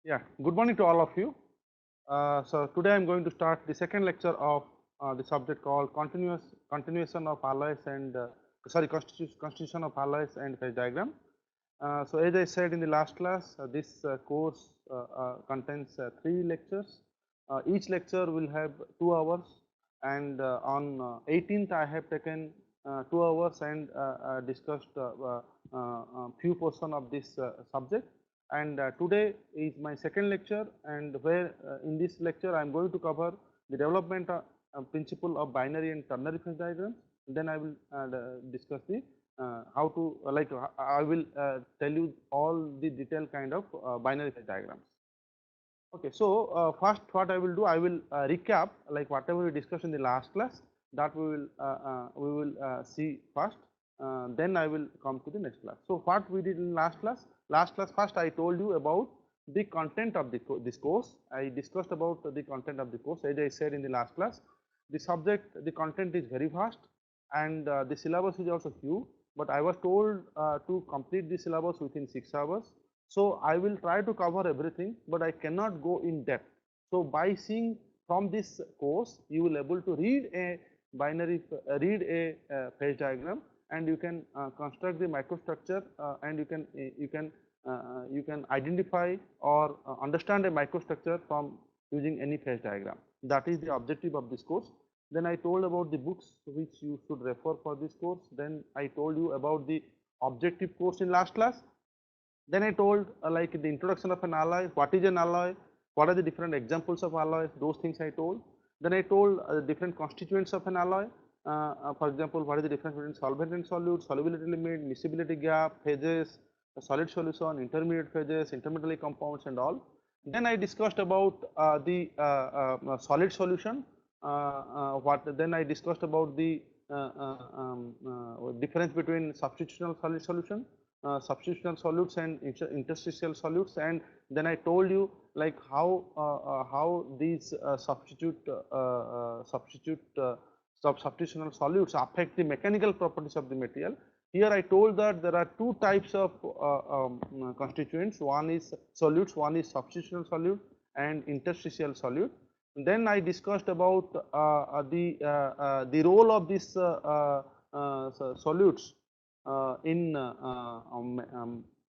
Yeah, good morning to all of you. So today I am going to start the second lecture of the subject called continuation of alloys and constitution of alloys and phase diagram. So as I said in the last class, this course contains 3 lectures. Each lecture will have 2 hours, and on 18th I have taken 2 hours and discussed few portion of this subject. And today is my second lecture, and where in this lecture I am going to cover the development principle of binary and ternary phase diagrams. Then I will discuss the how to I will tell you all the detailed kind of binary phase diagrams. Okay, so first what I will do, I will recap like whatever we discussed in the last class, that we will see first. Then I will come to the next class. So what we did in last class? Last class first I told you about the content of this course. I discussed about the content of the course. As I said in the last class, the subject, the content is very vast, and the syllabus is also huge. But I was told to complete the syllabus within 6 hours. So I will try to cover everything, but I cannot go in depth. So by seeing from this course, you will able to read a read a phase diagram, and you can construct the microstructure, and you can identify or understand a microstructure from using any phase diagram. That is the objective of this course. Then I told about the books which you should refer for this course. Then I told you about the objective course in last class. Then I told like the introduction of an alloy, what is an alloy, what are the different examples of alloys, those things I told. Then I told different constituents of an alloy. For example, what is the difference between solvent and solute, solubility limit, miscibility gap, phases, solid solution, intermediate phases, intermediate compounds, and all. Then I discussed about the solid solution. Then I discussed about the difference between substitutional solid solution, substitutional solutes, and interstitial solutes. And then I told you like how these substitutional solutes affect the mechanical properties of the material. Here I told that there are 2 types of constituents. One is solutes, one is substitutional solute and interstitial solute. Then I discussed about the role of these solutes in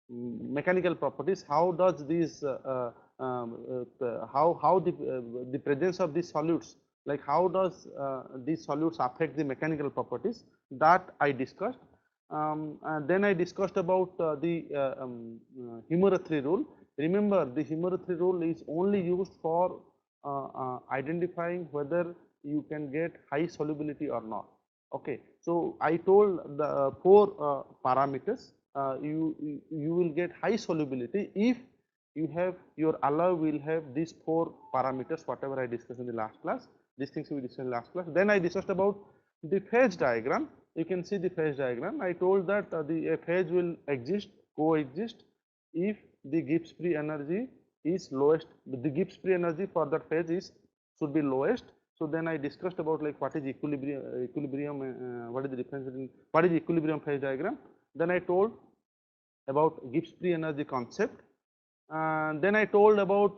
mechanical properties. How does these how the presence of these solutes, like how does these solutes affect the mechanical properties, that I discussed. And then I discussed about the Himurathri rule. Remember, the Himurathri rule is only used for identifying whether you can get high solubility or not. Okay, so I told the 4 parameters. You will get high solubility if you have your alloy will have these 4 parameters, whatever I discussed in the last class. These things we discussed in the last class. Then I discussed about the phase diagram. You can see the phase diagram. I told that the phase will coexist if the Gibbs free energy is lowest. The Gibbs free energy for that phase should be lowest. So then I discussed about like what is equilibrium, what is the difference between what is equilibrium phase diagram. Then I told about Gibbs free energy concept. Then I told about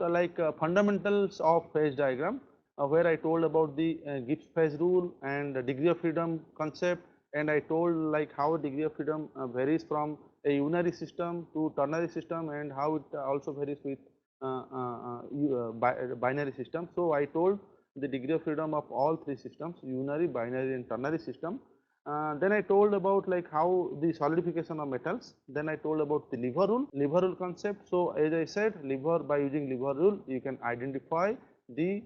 fundamentals of phase diagram, where I told about the Gibbs phase rule and degree of freedom concept, and I told like how degree of freedom varies from a unary system to ternary system, and how it also varies with binary system. So I told the degree of freedom of all 3 systems, unary, binary, and ternary system. Then I told about like how the solidification of metals. Then I told about the lever rule concept. So as I said, by using lever rule, you can identify the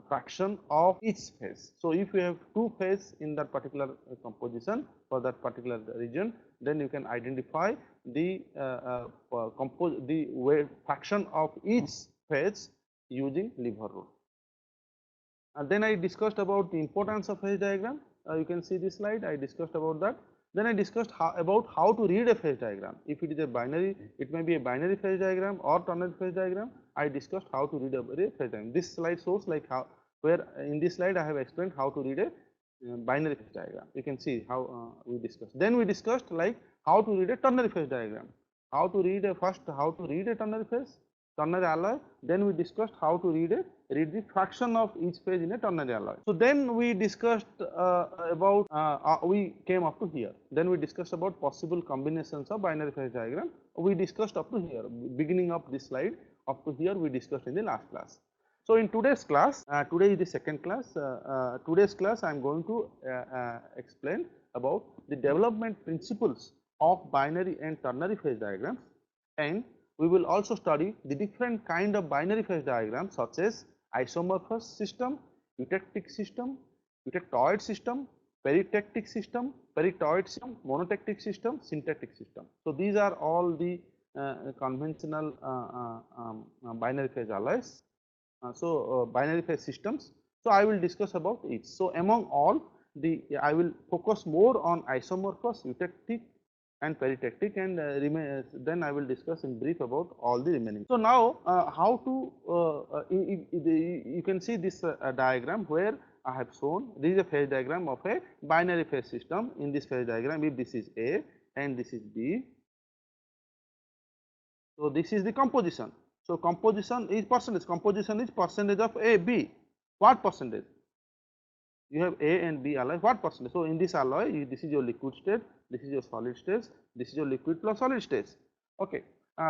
fraction of each phase. So if you have 2 phases in that particular composition for that particular region, then you can identify the fraction of each phase using lever rule. And then I discussed about the importance of phase diagram. You can see this slide. I discussed about that. Then I discussed about how to read a phase diagram. If it is a binary, it may be a binary phase diagram or ternary phase diagram. I discussed how to read a phase diagram. This slide shows like how, where in this slide I have explained how to read a binary phase diagram. You can see how we discussed. Then we discussed like how to read a ternary phase diagram. How to read a ternary phase. ternary alloy. Then we discussed how to read the fraction of each phase in a ternary alloy. So then we discussed about we came up to here. Then we discussed about possible combinations of binary phase diagram. We discussed up to here, beginning of this slide up to here we discussed in the last class. So in today's class, today is the second class. Today's class I am going to explain about the development principles of binary and ternary phase diagrams, and we will also study the different kind of binary phase diagrams such as isomorphous system, eutectic system, eutectoid system, peritectic system, peritoid system, monotectic system, syntactic system. So these are all the conventional binary phase alloys. Binary phase systems. So I will discuss about each. So among all I will focus more on isomorphous, eutectic and peritectic, and then I will discuss in brief about all the remaining. So now how to you can see this diagram where I have shown this is a phase diagram of a binary phase system. In this phase diagram, if this is A and this is B, so this is the composition. So composition is percentage. Composition is percentage of A, B. What percentage? You have A and B alloy. What percentage? So in this alloy, this is your liquid state, this is your solid state, this is your liquid plus solid state. Okay.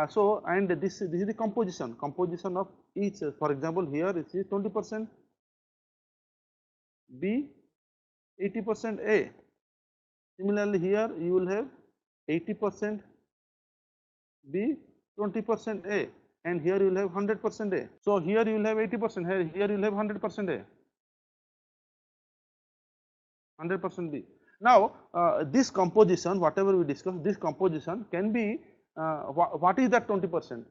So and this is the composition. Composition of each. For example, here it is 20% B, 80% A. Similarly, here you will have 80% B, 20% A. And here you will have 100% A. So here you will have 80%, here you will have 100% A, 100% B. Now this composition, whatever we discuss, this composition can be what is that 20%?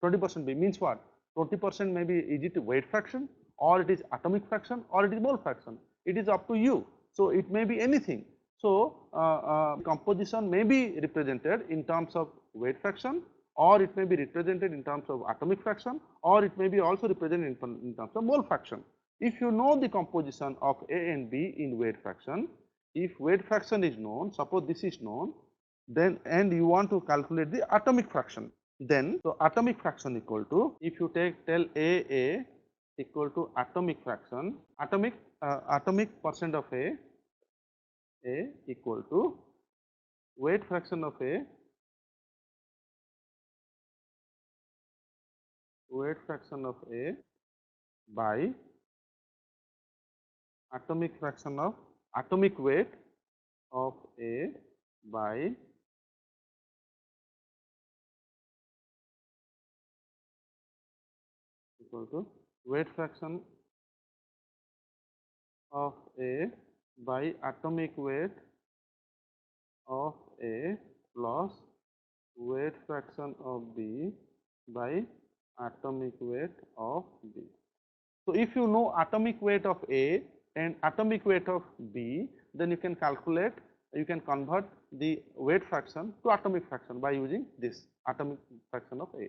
20% B means what? 20% maybe is it weight fraction, or it is atomic fraction, or it is mole fraction. It is up to you. So it may be anything. So composition may be represented in terms of weight fraction, or it may be represented in terms of atomic fraction, or it may be also represented in terms of mole fraction. If you know the composition of A and B in weight fraction, if weight fraction is known, suppose this is known, then and you want to calculate the atomic fraction, then so atomic fraction equal to, if you tell A equal to atomic fraction, atomic percent of A equal to weight fraction of A, weight fraction of A by atomic fraction of atomic weight of A by equal to weight fraction of A by atomic weight of A plus weight fraction of B by atomic weight of B. So if you know atomic weight of A and atomic weight of B, then you can calculate, you can convert the weight fraction to atomic fraction by using this atomic fraction of A.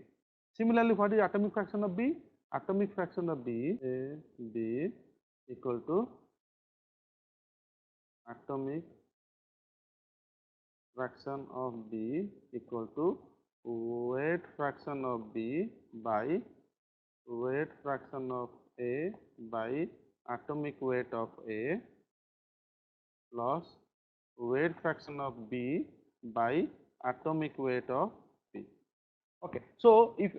Similarly, what is atomic fraction of B? Atomic fraction of B, A, B equal to atomic fraction of B equal to weight fraction of B by weight fraction of A by atomic weight of A plus weight fraction of B by atomic weight of B. Okay. So if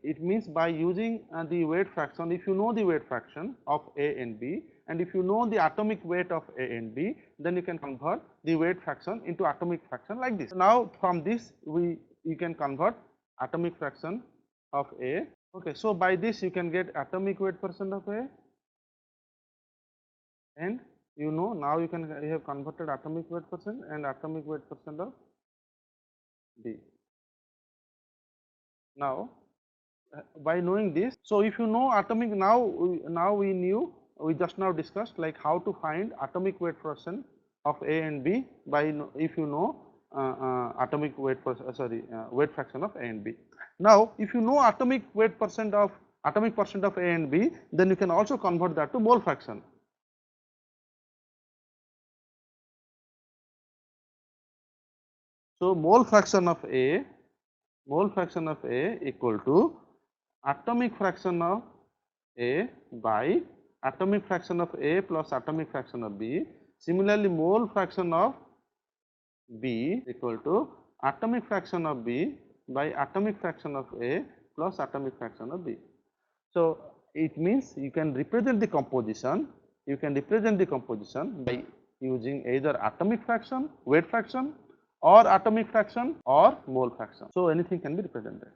it means by using the weight fraction, if you know the weight fraction of A and B, and if you know the atomic weight of A and B, then you can convert the weight fraction into atomic fraction like this. Now from this you can convert atomic fraction of A. Okay, so by this you can get atomic weight percent of A, and you know now you have converted atomic weight percent and atomic weight percent of B. Now by knowing this, so if you know atomic, we just now discussed like how to find atomic weight percent of A and B by if you know atomic weight weight fraction of A and B. Now if you know atomic percent of A and B, then you can also convert that to mole fraction. So mole fraction of A equal to atomic fraction of A by atomic fraction of A plus atomic fraction of B. Similarly, mole fraction of B equal to atomic fraction of B by atomic fraction of A plus atomic fraction of B. So, it means you can represent the composition, by using either atomic fraction, weight fraction, or atomic fraction or mole fraction. So, anything can be represented.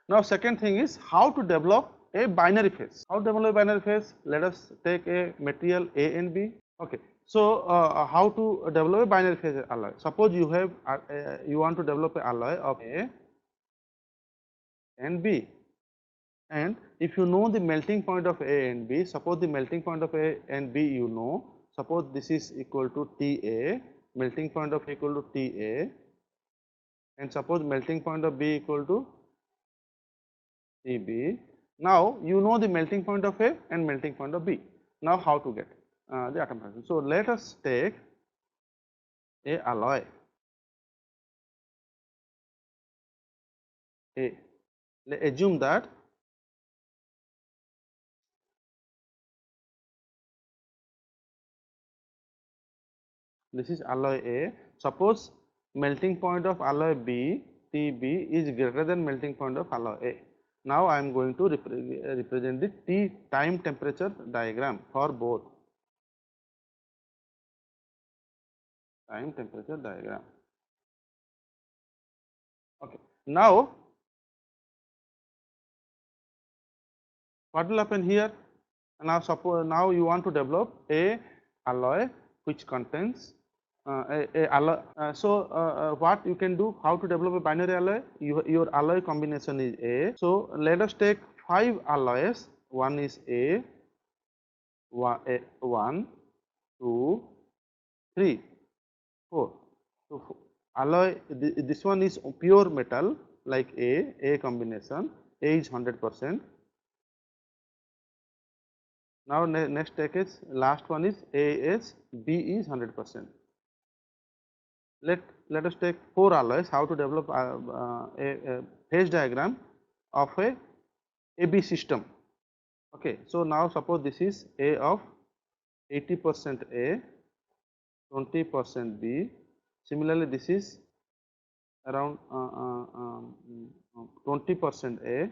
Now, second thing is how to develop a binary phase. How to develop a binary phase? Let us take a material A and B. Okay. So, how to develop a binary phase alloy? Suppose you have you want to develop an alloy of A and B, and if you know the melting point of A and B, suppose the melting point of A and B you know, suppose this is equal to TA, melting point of A equal to TA, and suppose melting point of B equal to TB. Now you know the melting point of A and melting point of B. Now how to get the atom fraction? So let us take a alloy A. Let's assume that this is alloy A. Suppose melting point of alloy B, TB is greater than melting point of alloy A. Now I am going to represent the T time temperature diagram for both. Time temperature diagram. Okay. Now what will happen here? Now suppose now you want to develop a alloy which contains a alloy. What you can do? How to develop a binary alloy? Your alloy combination is A. So let us take 5 alloys. One is A, 1, 2, 3, 4. So alloy, this one is pure metal like A combination. A is 100%. Now next take is last one is AS, B is 100%. Let us take 4 alloys. How to develop a phase diagram of a AB system. Okay, so now suppose this is A of 80% A, 20% B. Similarly, this is around 20% A,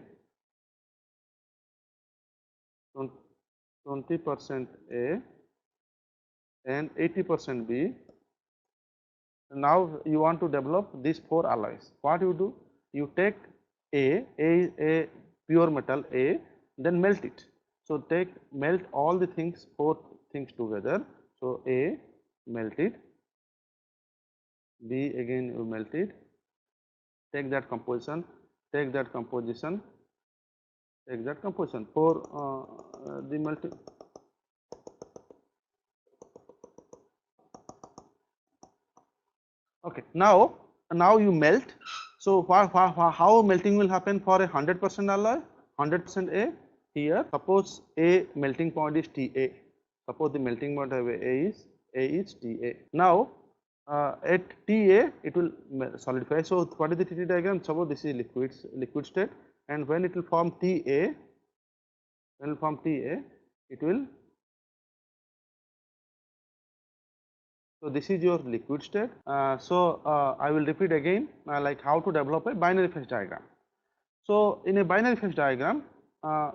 20% A, and 80% B. Now you want to develop these 4 alloys. What you do? You take A pure metal A, then melt it. So melt all the things, 4 things together. So A, melt it. B again you melt it. Take that composition. Take that composition. Take that composition for the melting. Okay, now you melt. So how melting will happen for a 100% alloy, 100% A? Here suppose A melting point is TA. Suppose the melting point of A is TA. Now at TA it will solidify. So what is the TT diagram? Suppose this is liquid state, and when it will form TA, it will. So this is your liquid state. I will repeat again like how to develop a binary phase diagram. So in a binary phase diagram,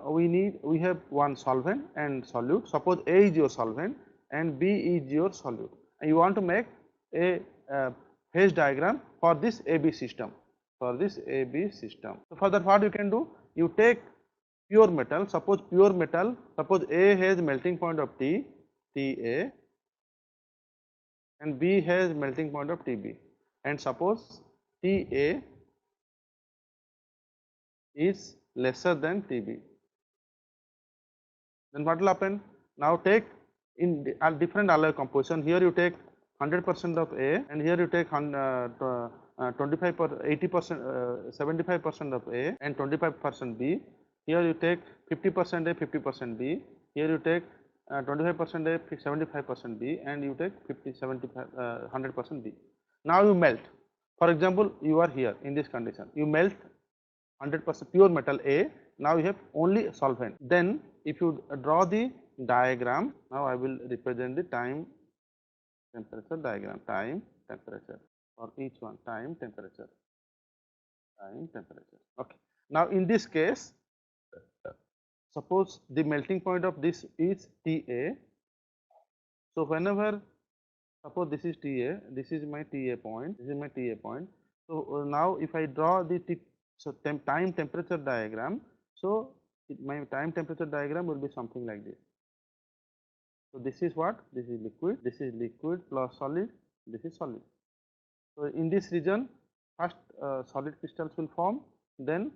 we have one solvent and solute. Suppose A is your solvent and B is your solute, and you want to make a phase diagram for this AB system. So for that, what you can do? You take pure metal. Suppose A has melting point of TA. And B has melting point of TB, and suppose TA is lesser than TB. Then what will happen? Now take in a different alloy composition. Here you take 100% of A, and here you take 25%, 80%, 75% of A, and 25% B. Here you take 50% A, 50% B. Here you take 25% A, 75% B, and you take 100% B. Now you melt. For example, you are here in this condition. You melt 100% pure metal A now you have only solvent. Then if you draw the diagram, now I will represent the time temperature diagram, time temperature for each one, time temperature, time temperature. Okay. Now in this case, suppose the melting point of this is TA. So whenever, suppose this is TA, this is my TA point, this is my TA point. So now if I draw the time temperature diagram, so my time temperature diagram will be something like this. So this is what? This is liquid plus solid, this is solid. So in this region, first solid crystals will form, then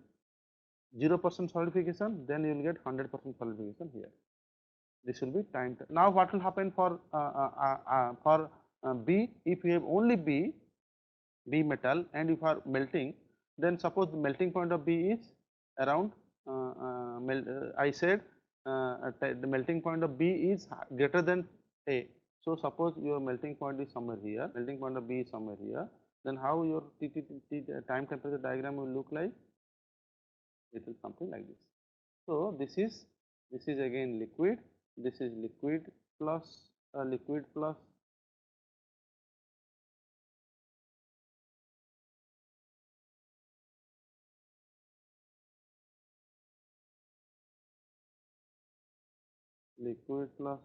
0% solidification, then you will get 100% solidification here. This will be time. Now what will happen for B? If you have only B metal, and if you are melting, then suppose the melting point of B is around I said the melting point of B is greater than A. So suppose your melting point is somewhere here, melting point of B is somewhere here, then how your time temperature diagram will look like? It is something like this. So this is again liquid, this is liquid plus liquid plus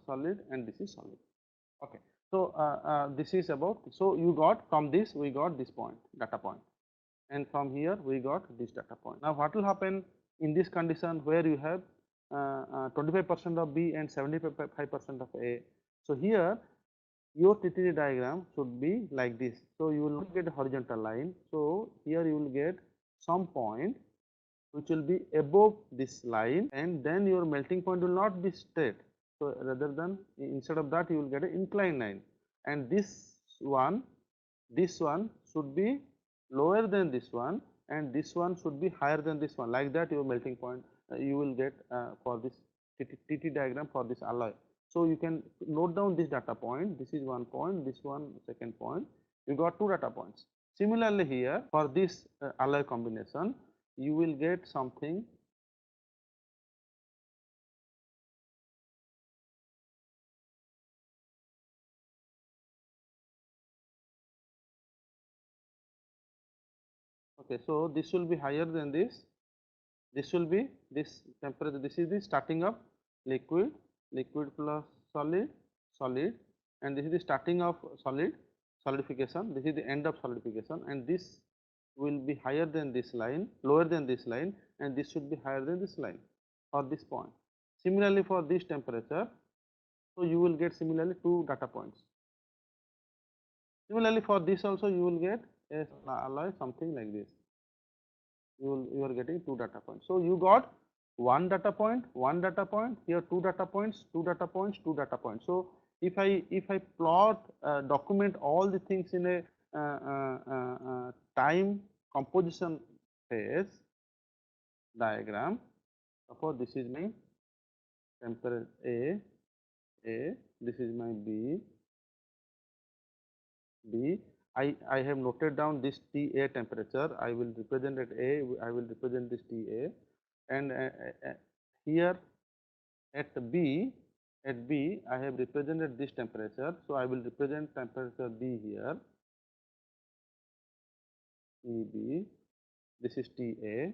solid, and this is solid. Okay. So this is about, so you got from this, we got this point, data point, and from here we got this data point. Now what will happen in this condition where you have 25% of B and 75% of A? So here your TTD diagram should be like this. So you will not get a horizontal line. So here you will get some point which will be above this line, and then your melting point will not be straight. So rather than, instead of that, you will get an inclined line, and this one should be lower than this one, and this one should be higher than this one. Like that, your melting point you will get for this TT diagram for this alloy. So you can note down this data point. This is one point, this one second point. You got two data points. Similarly, here for this alloy combination, you will get something okay. So this will be higher than this. This will be this temperature. This is the starting of liquid plus solid, and this is the starting of solidification. This is the end of solidification, and this will be higher than this line, lower than this line, and this should be higher than this line or this point. Similarly, for this temperature, so you will get similarly two data points. Similarly, for this also you will get a alloy something like this. You are getting two data points. So you got one data point, here two data points, two data points, two data points. So if I plot document all the things in a time composition phase diagram, suppose this is my temperature A, this is my B. I have noted down this TA temperature. I will represent at A, I will represent this TA, and here at B, I have represented this temperature. So I will represent temperature B here, EB, this is TA,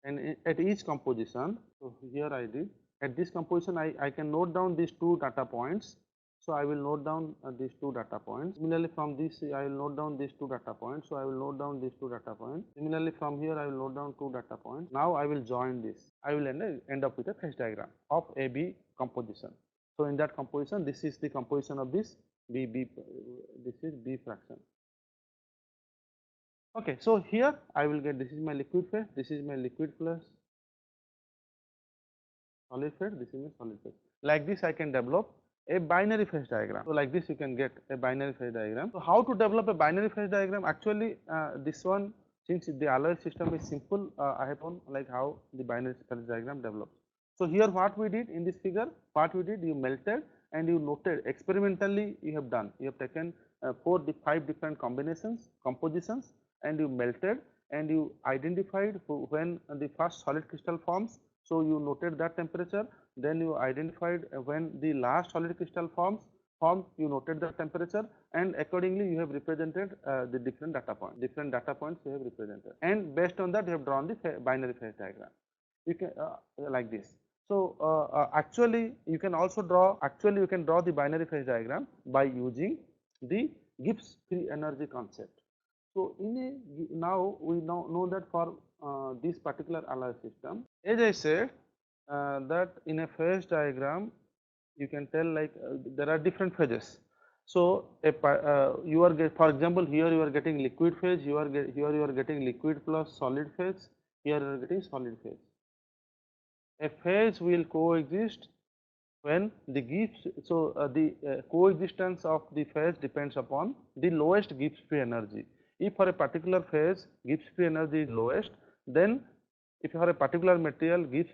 and at each composition, so here I did, at this composition I can note down these two data points. So I will note down these two data points. Similarly, from this I will note down these two data points. So I will note down these two data points. Similarly, from here I will note down two data points. Now I will join this. I will end up with a phase diagram of AB composition. So in that composition, this is the composition of this B. This is B fraction. Okay, so here I will get, this is my liquid phase, this is my liquid plus solid phase, this is my solid phase. Like this I can develop a binary phase diagram. So like this you can get a binary phase diagram. So how to develop a binary phase diagram? Actually this one, since the alloy system is simple, I have shown like how the binary phase diagram develops. So here what we did in this figure, you melted and you noted experimentally you have done. You have taken 5 different compositions, and you melted and you identified when the first solid crystal forms. So you noted that temperature, then you identified when the last solid crystal formed, you noted the temperature, and accordingly you have represented the different data points. You have represented, and based on that you have drawn the binary phase diagram. You can like this. So actually you can also draw. Actually you can draw the binary phase diagram by using the Gibbs free energy concept. So in a now we know that for this particular alloy system, as I said, that in a phase diagram you can tell like there are different phases. So you are for example here you are getting liquid phase, here you are getting liquid plus solid phase, here you are getting solid phase. A phase will coexist when the Gibbs, so the coexistence of the phase depends upon the lowest Gibbs free energy. If for a particular phase Gibbs free energy is lowest, then if for a particular material Gibbs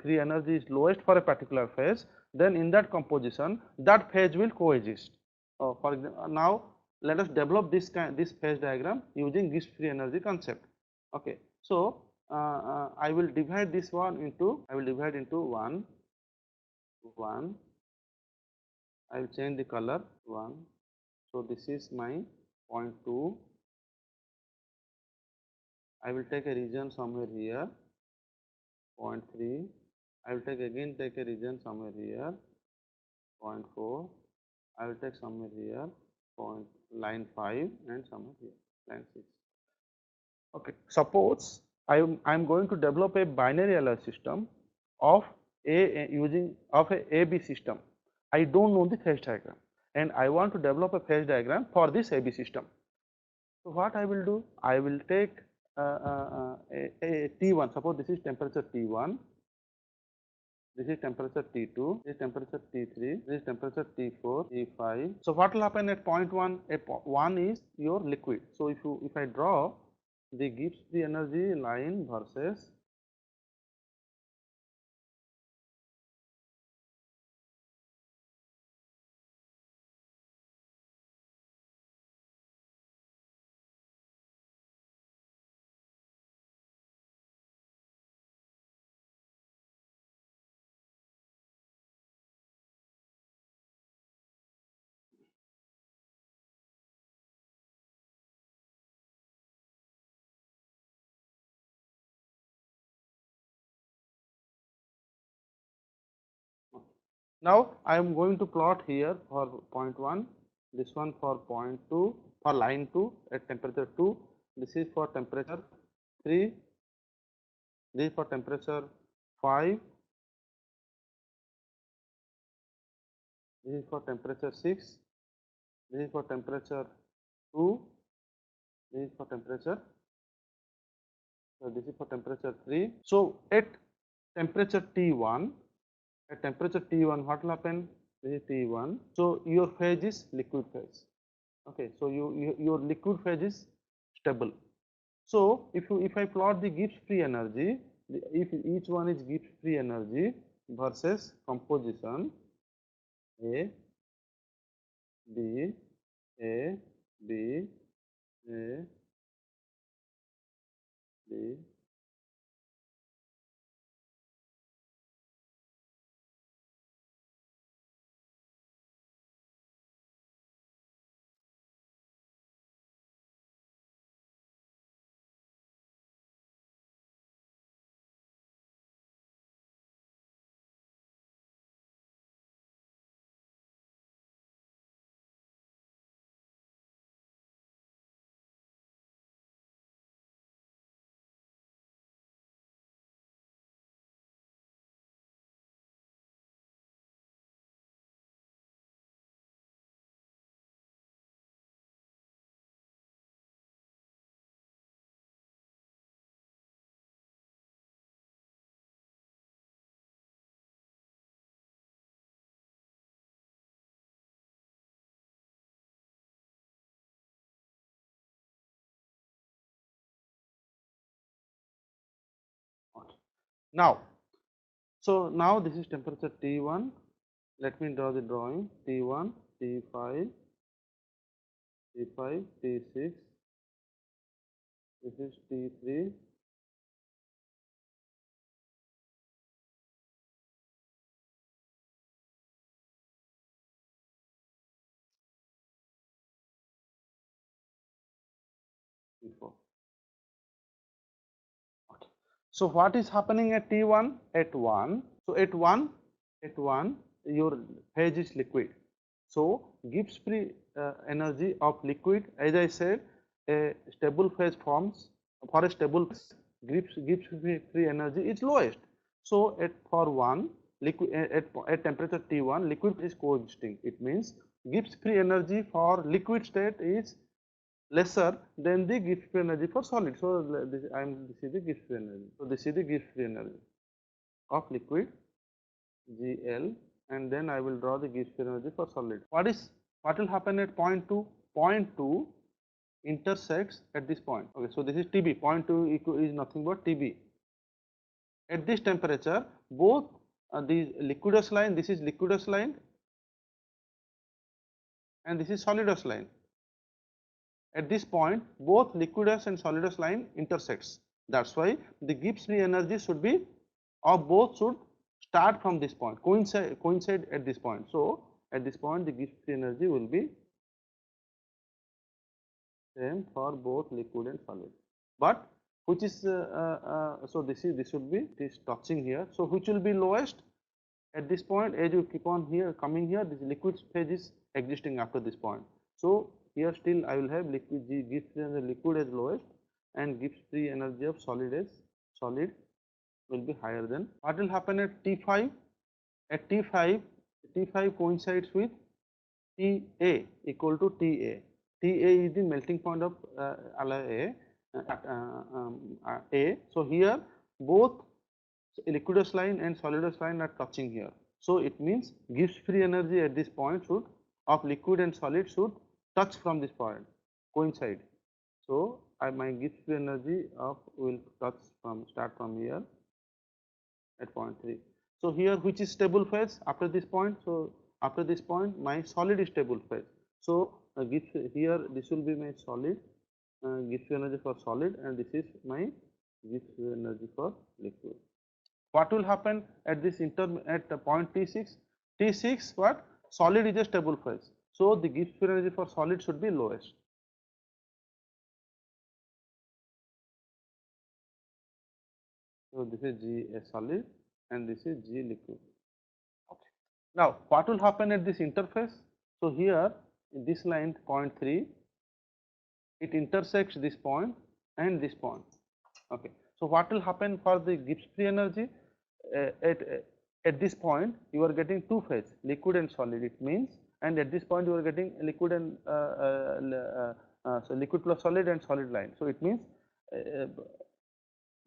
free energy is lowest for a particular phase, then in that composition that phase will coexist. For example, now let us develop this phase diagram using Gibbs free energy concept. Okay, so I will divide this one into 1. I will change the color 1. So this is my point 2. I will take a region somewhere here, point 3. I will take a region somewhere here, point 4. I will take somewhere here, line 5, and somewhere here, line 6. Okay, suppose I am going to develop a binary alloy system of a AB system. I don't know the phase diagram and I want to develop a phase diagram for this AB system. So what I will do? I will take a T1. Suppose this is temperature T1. This is temperature T2, this is temperature T3, this is temperature T4, T5. So what will happen at point 1? At 1 is your liquid. So if I draw the Gibbs free energy line versus now I am going to plot here for point 1, this one for point 2, for line 2 at temperature 2, this is for temperature 3, this is for temperature 5, this is for temperature 6, this is for temperature 2, this is for temperature, so this is for temperature 3. So at temperature T1, what will happen? This is T1. So your phase is liquid phase. Okay, so your liquid phase is stable. So if I plot the Gibbs free energy, if each one is Gibbs free energy versus composition A, B, A, B, A, B. Okay. Now, so now this is temperature T1. Let me draw the drawing. T1, T5, T5, T6, this is T3, T4. Okay. So what is happening at T1? At 1, so at 1, your phase is liquid. So Gibbs free energy of liquid, as I said, a stable phase forms. For a stable phase, Gibbs free energy is lowest. So for 1 liquid at temperature T1, liquid is coexisting. It means Gibbs free energy for liquid state is lesser than the Gibbs free energy for solid. So this is the Gibbs free energy. So this is the Gibbs free energy of liquid Gl, and then I will draw the Gibbs free energy for solid. What will happen at point 2? Point 2 intersects at this point. Okay, so this is Tb. Point 2 is nothing but Tb. At this temperature, both the liquidous line, this is liquidous line, and this is solidus line. At this point, both liquidus and solidus line intersects. That's why the Gibbs free energy should be, or both should start from this point, coincide at this point. So at this point, the Gibbs free energy will be same for both liquid and solid. But which is so this should be, it is touching here. So which will be lowest at this point? As you keep on here coming here, this liquid phase is existing after this point. So here still I will have liquid Gibbs free energy liquid as lowest, and Gibbs free energy of solid as solid will be higher than. What will happen at T5? At T5 coincides with Ta equal to Ta. Ta is the melting point of alloy A. So here both liquidous line and solidus line are touching here. So it means Gibbs free energy at this point should of liquid and solid should touch from this point, coincide. So my Gibbs free energy of will start from here at point 3. So here which is stable phase after this point? So after this point my solid is stable phase. So here this will be my solid Gibbs free energy for solid, and this is my Gibbs free energy for liquid. What will happen at this at point T6? T6 what? Solid is a stable phase. So the Gibbs free energy for solid should be lowest. So this is G solid and this is G liquid. Okay. Now what will happen at this interface? So here in this line point 3, it intersects this point and this point. Okay. So what will happen for the Gibbs free energy? At this point you are getting two phase, liquid and solid. It means, and at this point you are getting liquid and so liquid plus solid and solid line. So it means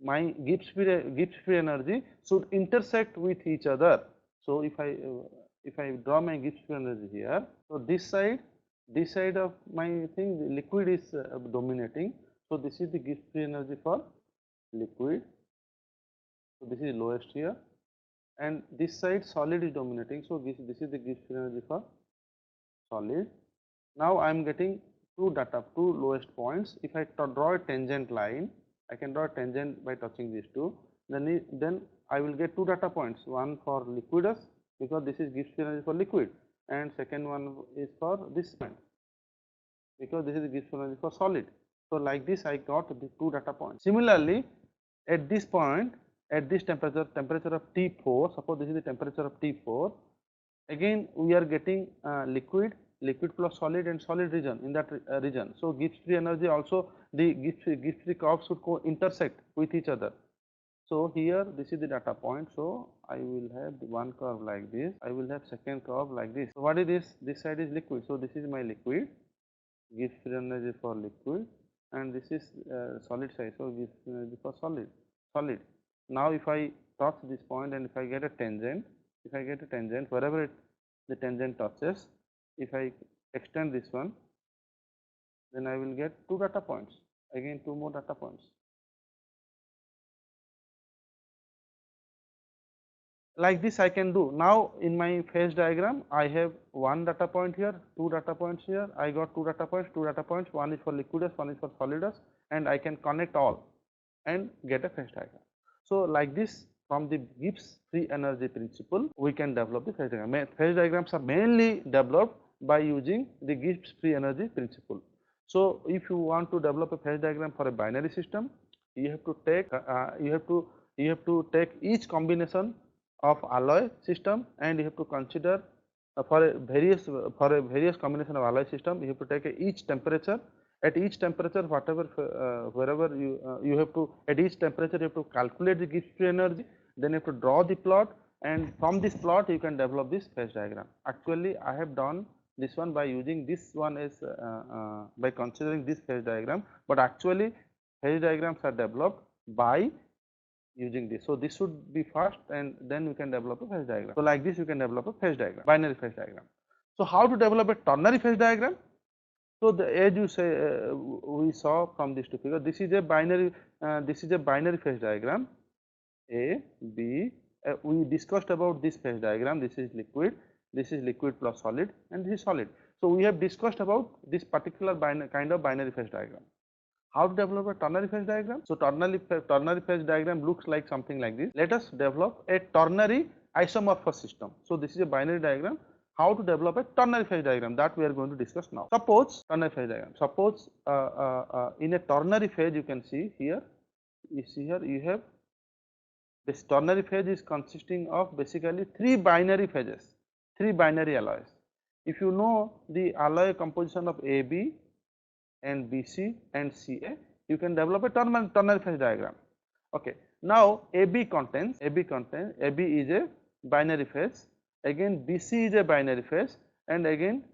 my Gibbs free energy should intersect with each other. So if I draw my Gibbs free energy here, so this side of my thing, the liquid is dominating. So this is the Gibbs free energy for liquid. So this is lowest here, and this side solid is dominating. So this is the Gibbs free energy for solid. Now I am getting two lowest points. If I draw a tangent line, I can draw a tangent by touching these two. Then I will get two data points. One for liquidus, because this is Gibbs free energy for liquid, and second one is for this point, because this is Gibbs free energy for solid. So like this I got the two data points. Similarly, at this point, at this temperature of T4, suppose this is the temperature of T4, again we are getting liquid plus solid and solid region in that region. So Gibbs free energy also, the Gibbs free curves should intersect with each other. So here this is the data point. So I will have one curve like this, I will have second curve like this. So what is this? This side is liquid. So this is my liquid, Gibbs free energy for liquid, and this is solid side. So Gibbs free energy for solid. Now if I touch this point and if I get a tangent, wherever the tangent touches, if I extend this one, then I will get two data points, again two more data points. like this I can do. Now in my phase diagram I have one data point here, two data points here. I got two data points, one is for liquidus, one is for solidus, and I can connect all and get a phase diagram. So like this, from the Gibbs free energy principle we can develop the phase diagram. Phase diagrams are mainly developed by using the Gibbs free energy principle. So if you want to develop a phase diagram for a binary system, you have to take each combination of alloy system, and you have to consider for a various combination of alloy system, you have to take each temperature. At each temperature, whatever wherever you have to, at each temperature you have to calculate the Gibbs free energy, then you have to draw the plot, and from this plot you can develop this phase diagram. Actually I have done this one by using this one as by considering this phase diagram, but actually phase diagrams are developed by using this. So this should be first, and then you can develop a phase diagram. So like this you can develop a phase diagram, binary phase diagram. So how to develop a ternary phase diagram? So the, as you say, we saw from these two figures, this is a binary phase diagram, A, B. We discussed about this phase diagram. This is liquid plus solid, and this is solid. So we have discussed about this particular kind of binary phase diagram. How to develop a ternary phase diagram? So ternary phase diagram looks like something like this. Let us develop a ternary isomorphous system. So this is a binary diagram. How to develop a ternary phase diagram, that we are going to discuss now. Suppose ternary phase diagram. Suppose in a ternary phase, you can see here. You have this ternary phase is consisting of basically three binary phases, three binary alloys. If you know the alloy composition of AB and BC and CA, you can develop a ternary phase diagram. Okay. Now AB is a binary phase, again BC is a binary phase, and again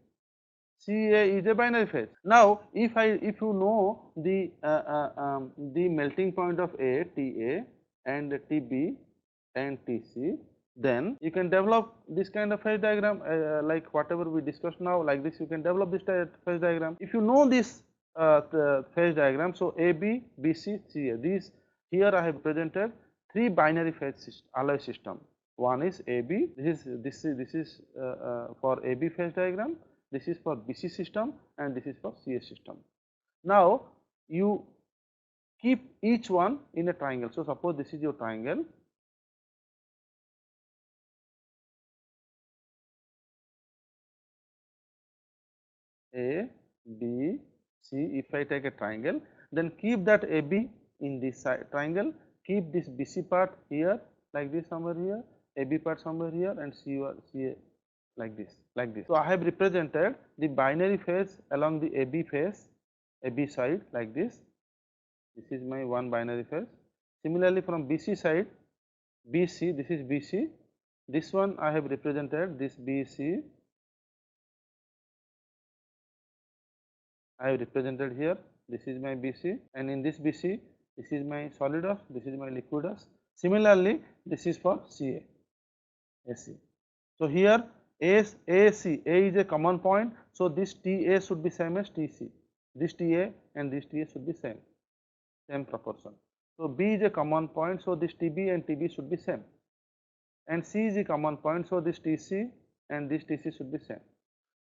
CA is a binary phase. Now if you know the melting point of A, TA, and TB and TC, then you can develop this kind of phase diagram, like whatever we discussed now. Like this you can develop this phase diagram. If you know this the phase diagram, so AB, BC, CA, these here I have presented three binary phase alloy system. One is AB, this is for AB phase diagram, this is for BC system, and this is for CA system. Now you keep each one in a triangle. So suppose this is your triangle. A, B, C. If I take a triangle, then keep that AB in this side triangle, keep this BC part here, like this somewhere here, AB part somewhere here, and CA like this. So I have represented the binary phase along the AB phase, AB side, like this. This is my one binary phase. Similarly from BC side, BC, this is BC, this one I have represented, this BC I have represented here, this is my BC, and in this BC, this is my solidus, this is my liquidus. Similarly, this is for CA, AC. So here AC, A is a common point, so this TA should be same as TC. This TA and this TA should be same proportion. So B is a common point, so this TB and TB should be same. And C is a common point, so this TC and this TC should be same.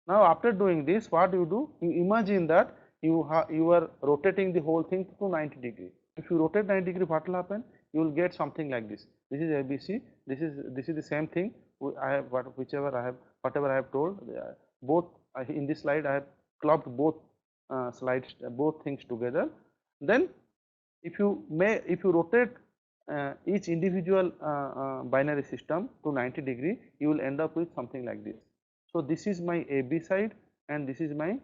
Now after doing this, what you do? You imagine that you are rotating the whole thing to 90 degree. If you rotate 90 degree, what will happen? You will get something like this. This is ABC. This is the same thing. I have whatever I have told. Both in this slide I have clubbed both slides, both things together. Then if you rotate each individual binary system to 90 degree, you will end up with something like this. So this is my AB side, and this is my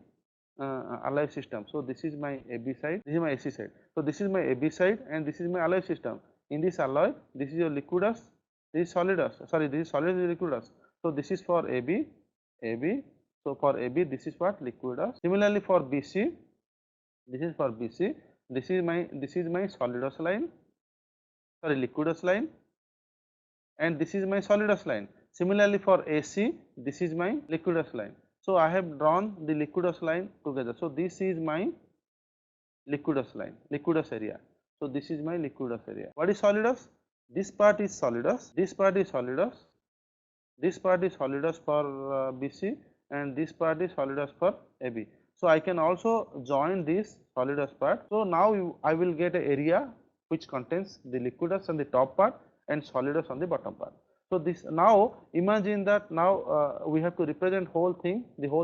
alloy system. So this is my AB side, this is my AC side. So this is my AB side, and this is my alloy system. In this alloy, this is your liquidus, this is solidus. Sorry, this is solidus, this is liquidus. So this is for AB. So for AB, this is what? Liquidus. Similarly for BC, this is for BC. This is my solidus line. Sorry, liquidus line, and this is my solidus line. Similarly for AC, this is my liquidus line. So I have drawn the liquidus line together. So this is my liquidus line, liquidus area. So this is my liquidus area. What is solidus? this part is solidus, this part is solidus, this part is solidus for BC, and this part is solidus for AB. So, I can also join this solidus part. So, now I will get an area which contains the liquidus on the top part and solidus on the bottom part. So, this now imagine that now we have to represent the whole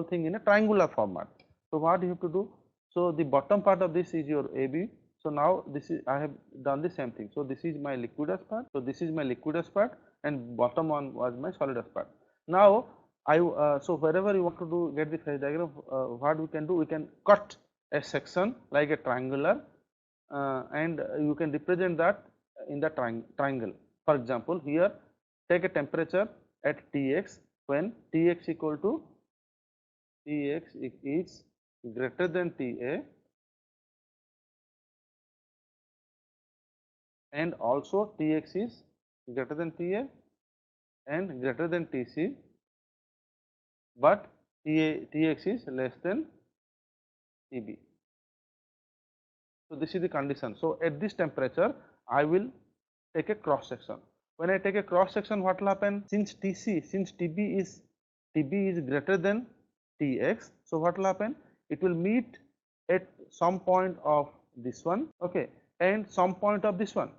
thing in a triangular format. So, what you have to do? So, the bottom part of this is your AB. So, now this is, I have done the same thing. So, this is my liquidus part. So, this is my liquidus part and bottom one was my solidus part. Now, so wherever you want to do get the phase diagram, what we can do, we can cut a section like a triangular and you can represent that in the triangle. For example, here take a temperature at Tx when Tx equal to Tx is greater than Ta and also Tx is greater than Ta and greater than Tc, but Tx is less than Tb. So, this is the condition. So, at this temperature I will take a cross section. When I take a cross section, what will happen? Since Tb is greater than Tx, so what will happen? It will meet at some point of this one, okay, and some point of this one.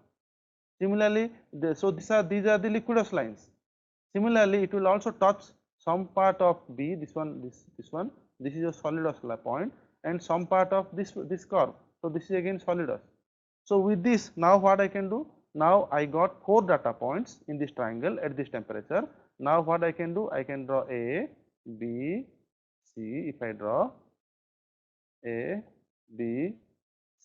Similarly, so these are the liquidus lines. Similarly, it will also touch some part of B, this one, this one. This is a solidus point, and some part of this curve. So, this is again solidus. So, with this, now what I can do? Now, I got 4 data points in this triangle at this temperature. Now, what I can do? I can draw A, B, C. If I draw A, B,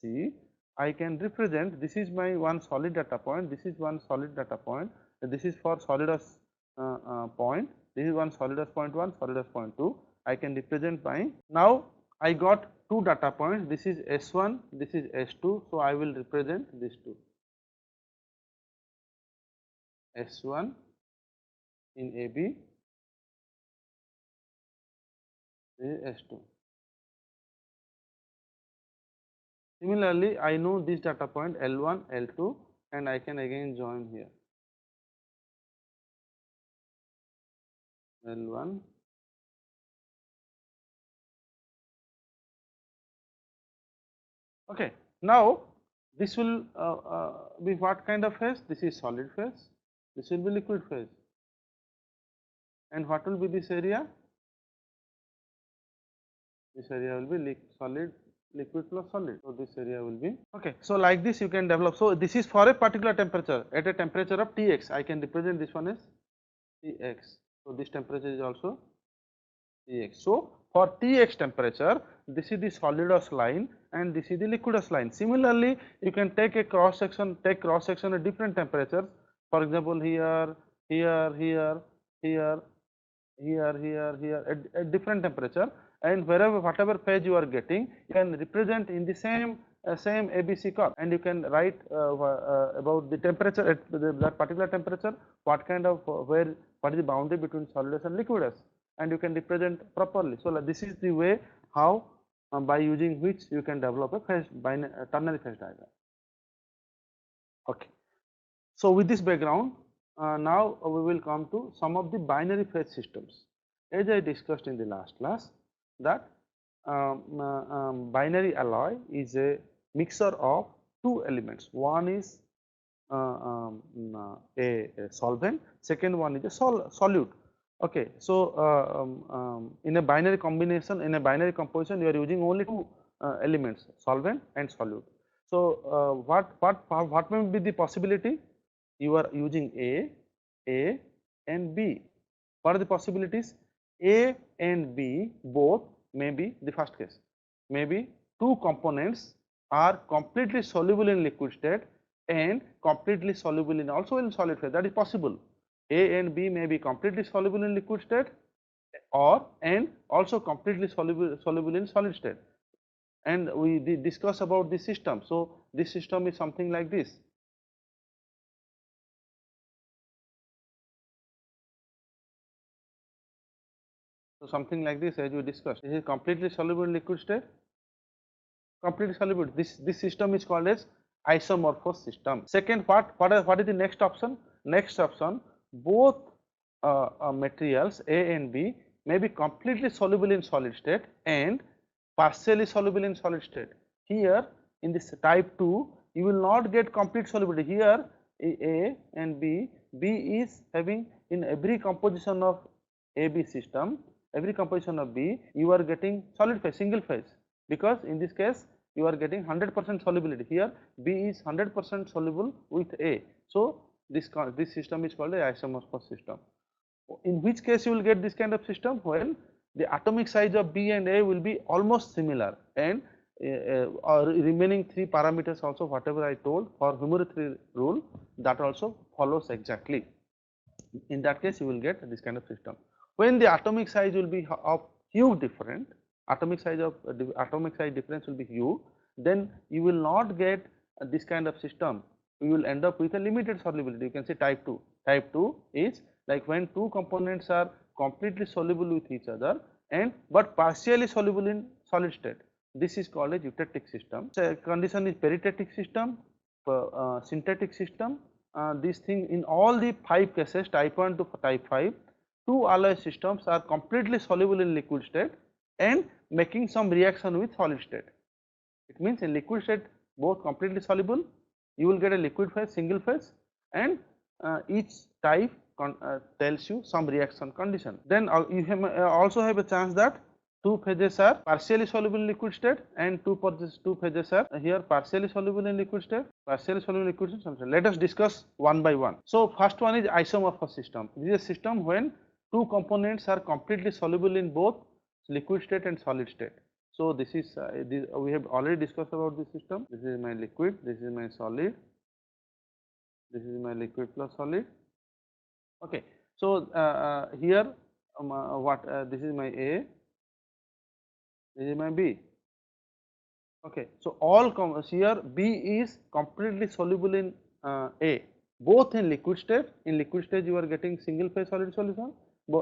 C, I can represent, this is my one solid data point, this is one solid data point, this is for solidus point, this is one solidus point 1, solidus point 2. I can represent by, now I got 2 data points, this is S1, this is S2, so I will represent these two, S1 in AB, this is S2. Similarly, I know this data point L1, L2 and I can again join here L1, okay. Now, this will be what kind of phase? This is solid phase, this will be liquid phase, and what will be this area? This area will be solid, liquid plus solid. So, this area will be, okay. So, like this you can develop. So, this is for a particular temperature, at a temperature of Tx, I can represent this one as Tx. So, this temperature is also Tx. So, for Tx temperature, this is the solidus line and this is the liquidus line. Similarly, you can take a cross section, at different temperatures. For example, here, at different temperature, and whatever phase you are getting, you can represent in the same ABC curve, and you can write about the temperature at that particular temperature, what kind of what is the boundary between solidus and liquidus, and you can represent properly. So, this is the way how by using which you can develop a ternary phase diagram. Okay. So, with this background, now we will come to some of the binary phase systems. As I discussed in the last class, that binary alloy is a mixture of 2 elements. One is a solvent, second one is a solute. Okay, so in a binary combination, in a binary composition, you are using only 2 elements, solvent and solute. So what may be the possibility? You are using A and B. What are the possibilities? A and B both may be the first case. Maybe 2 components are completely soluble in liquid state and completely soluble in also in solid phase. That is possible. A and B may be completely soluble in liquid state and also completely soluble in solid state. And we discuss about this system. So, this system is something like this. So, something like this as we discussed. This is completely soluble in liquid state, completely soluble. This system is called as isomorphous system. Second, what is the next option? Next option, both materials A and B may be completely soluble in solid state and partially soluble in solid state. Here in this type 2, you will not get complete solubility. Here A and B is having in every composition of AB system, every composition of B, you are getting solid phase, single phase, because in this case you are getting 100% solubility. Here B is 100% soluble with A. So this system is called a isomorphous system. In which case you will get this kind of system? When the atomic size of B and A will be almost similar, and remaining 3 parameters also, whatever I told for humidity rule, that also follows exactly. In that case you will get this kind of system. When the atomic size will be of huge different, atomic size difference will be huge, then you will not get this kind of system. You will end up with a limited solubility. You can say type 2. Type 2 is like when two components are completely soluble with each other and but partially soluble in solid state. This is called a eutectic system. So condition is peritatic system, synthetic system. This thing in all the 5 cases, type 1 to type 5, two alloy systems are completely soluble in liquid state and making some reaction with solid state. It means in liquid state both completely soluble, you will get a liquid phase, single phase, and each type tells you some reaction condition. Then you also have a chance that two phases are partially soluble in liquid state and two phases are here partially soluble in liquid state, Let us discuss one by one. So first one is isomorphous system. This is a system when two components are completely soluble in both liquid state and solid state. So this is we have already discussed about this system. This is my liquid, this is my solid, this is my liquid plus solid. Okay, so here this is my A, this is my B. Okay, so all here B is completely soluble in A, both in liquid state. In liquid state you are getting single phase solid solution,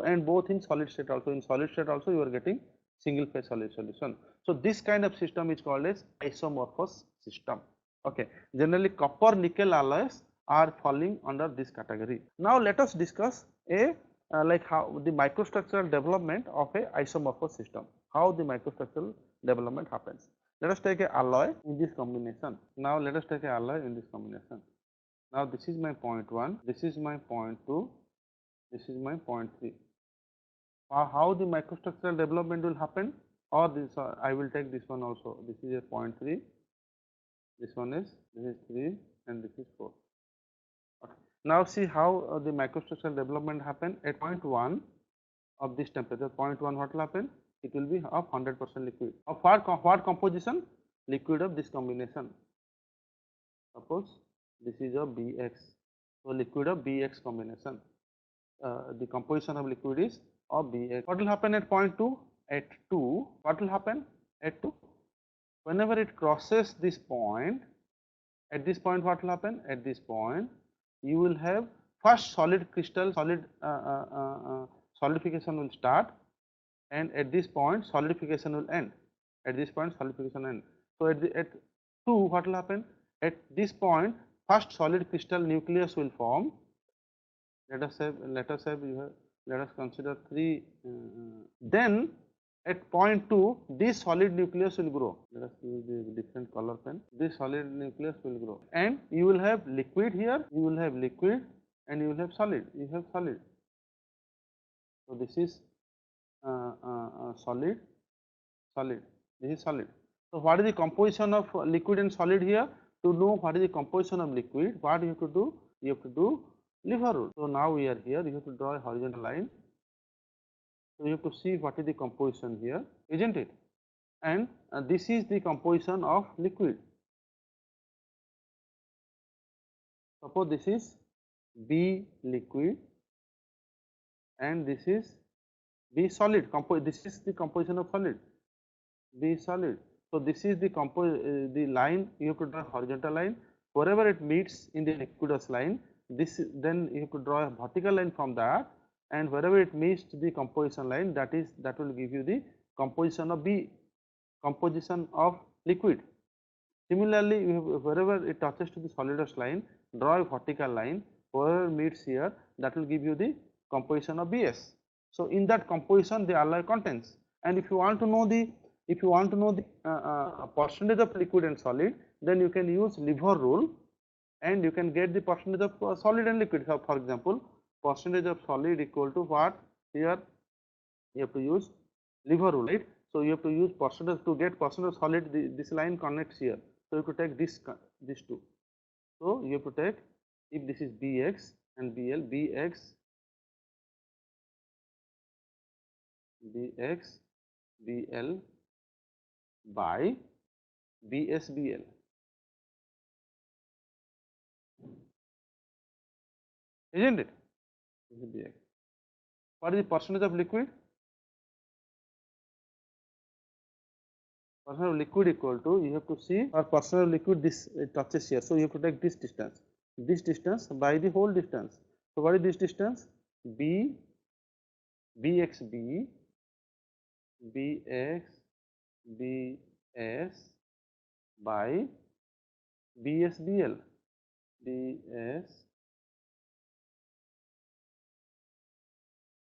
and both in solid state also. In solid state also you are getting single phase solid solution. So this kind of system is called as isomorphous system. Okay, generally copper nickel alloys are falling under this category. Now let us discuss like how the microstructural development of a isomorphous system, how the microstructural development happens. Let us take a alloy in this combination. Now let us take a alloy in this combination. Now this is my point 1, this is my point 2, this is my point 3. How the microstructural development will happen, or this I will take this one also. This is a point 3, this is 3, and this is 4. Okay. Now see how the microstructural development happen at point 1 of this temperature. Point 1, what will happen? It will be of 100% liquid. Of what composition? Liquid of this combination. Suppose this is a BX. So liquid of BX combination. The composition of liquid is of BX. What will happen at point 2? At 2, what will happen at 2? Whenever it crosses this point, at this point what will happen? At this point, you will have first solid crystal, solidification will start, and at this point solidification will end. At this point solidification end. So at 2, what will happen? At this point, first solid crystal nucleus will form. Let us consider 3. Then at point 2, this solid nucleus will grow. Let us use the different color pen. This solid nucleus will grow, and you will have liquid here. You will have liquid, and you will have solid. You have solid. So this is solid. This is solid. So what is the composition of liquid and solid here? To know what is the composition of liquid, what you have to do? You have to do lever rule. So now we are here. You have to draw a horizontal line. So you have to see what is the composition here, isn't it? And this is the composition of liquid. Suppose this is B liquid and this is B solid. This is the composition of solid. B solid. So this is the line. You have to draw a horizontal line. Wherever it meets in the aqueous line, then you have to draw a vertical line from that, and wherever it meets the composition line, that will give you the composition of B, composition of liquid. Similarly, wherever it touches to the solidus line, draw a vertical line. Wherever meets here, that will give you the composition of Bs. So in that composition, the alloy contains. And if you want to know the percentage of liquid and solid, then you can use lever rule, and you can get the percentage of solid and liquid. So for example, percentage of solid equal to what? Here you have to use lever rule, right? So you have to use percentage to get percentage of solid. This line connects here. So you have to take these two. So you have to take, if this is Bx and Bl, Bx, Bl by Bl. Isn't it? This is Bx. What is the percentage of liquid? Percentage of liquid equal to, you have to see, or percentage of liquid, this it touches here. So you have to take this distance by the whole distance. So what is this distance? Bxb, Bx, Bs by Bsbl, Bs,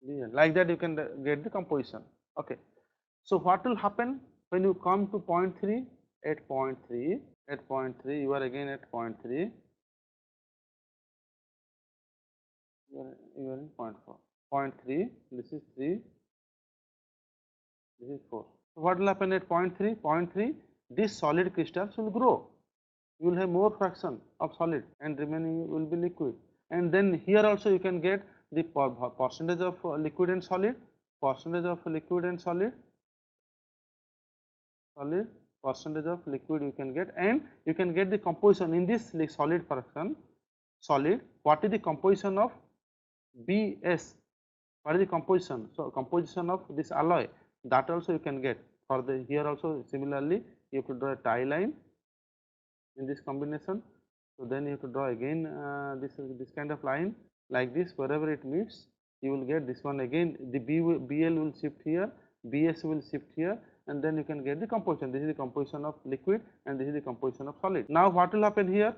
Bl. Like that you can get the composition. Okay. So what will happen when you come to point 3? At point 3, you are again at point 3. You are in point 4. Point 3, this is 3, this is 4. So what will happen at point 3? Point 3, these solid crystals will grow. You will have more fraction of solid and remaining will be liquid. And then here also you can get the percentage of liquid and solid, percentage of liquid and solid, percentage of liquid you can get, and you can get the composition in this solid fraction, solid. What is the composition of Bs? What is the composition? So composition of this alloy, that also you can get. For the here also similarly you have to draw a tie line in this combination. So then you have to draw again this kind of line like this. Wherever it meets, you will get this one again. The Bl will shift here, Bs will shift here, and then you can get the composition. This is the composition of liquid and this is the composition of solid. Now what will happen here?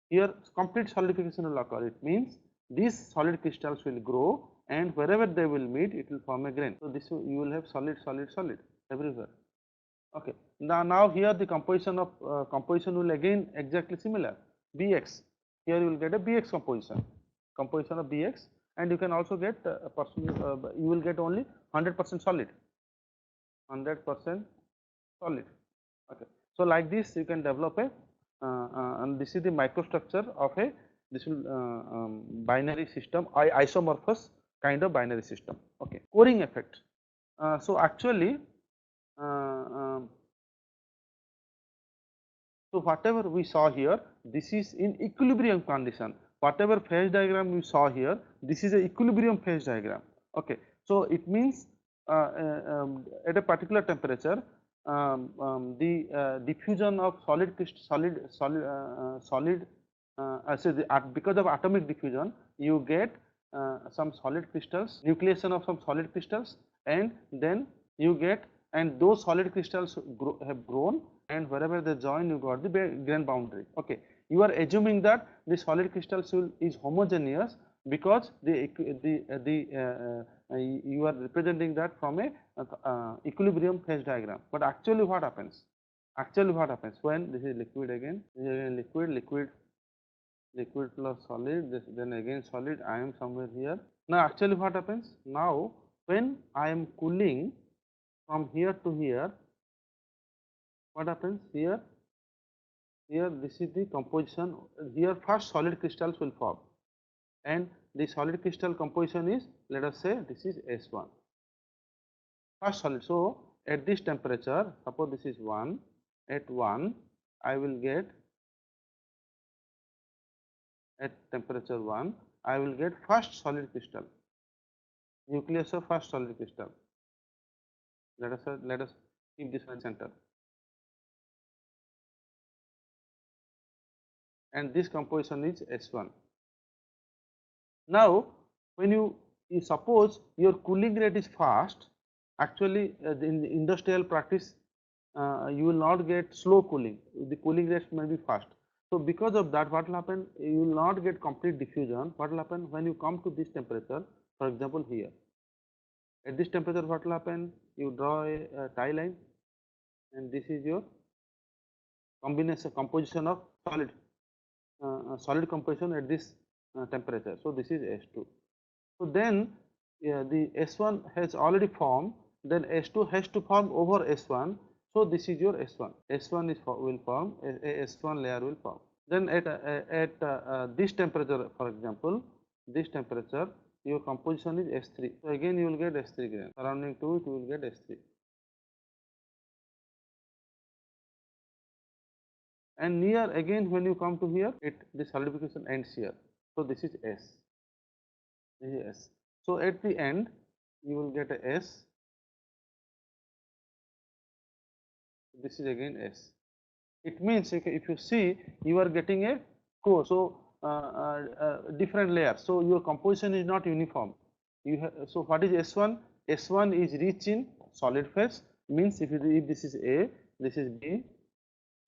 Here complete solidification will occur. It means these solid crystals will grow, and wherever they will meet, it will form a grain. So this you will have solid everywhere. Okay. Now here the composition will again exactly similar. Bx. Here you will get a Bx composition of Bx, and you can also get you will get only 100% solid. 100% solid. Okay. So like this you can develop a and this is the microstructure of a binary system, isomorphous kind of binary system. Okay. Coring effect. So actually so whatever we saw here, this is in equilibrium condition. Whatever phase diagram we saw here, this is a equilibrium phase diagram. Okay. So it means at a particular temperature, the diffusion of because of atomic diffusion, you get some solid crystals, nucleation of some solid crystals, and then you get, and those solid crystals have grown, and wherever they join, you got the grain boundary. Okay, you are assuming that the solid crystals is homogeneous because you are representing that from a equilibrium phase diagram. But actually, what happens? When this is liquid again, liquid plus solid, then again solid. I am somewhere here. Now, actually, what happens? Now, when I am cooling from here to here, what happens here? Here, this is the composition. Here, first solid crystals will form, and the solid crystal composition is, let us say, this is S1. First solid. So, at this temperature, suppose this is 1. At 1, I will get, at temperature 1, I will get first solid crystal, nucleus of first solid crystal. Let us keep this one center. And this composition is S1. Now, when you suppose your cooling rate is fast, actually in the industrial practice, you will not get slow cooling, the cooling rate may be fast. So because of that, what will happen, you will not get complete diffusion. What will happen when you come to this temperature, for example here, at this temperature what will happen, you draw a tie line, and this is your composition of solid composition at this temperature. So this is S2. So then the S1 has already formed, then S2 has to form over S1. So this is your S1. S1 is will form, a S1 layer will form. Then at this temperature, for example, this temperature, your composition is S3. So again you will get S3 grain. Surrounding to it, you will get S3. And near again when you come to here, the solidification ends here. So this is S. This is S. So at the end, you will get a S. This is again S. It means if you see, you are getting a core. So different layers. So your composition is not uniform. You have, so what is S1? S1 is rich in solid phase. Means if this is A, this is B.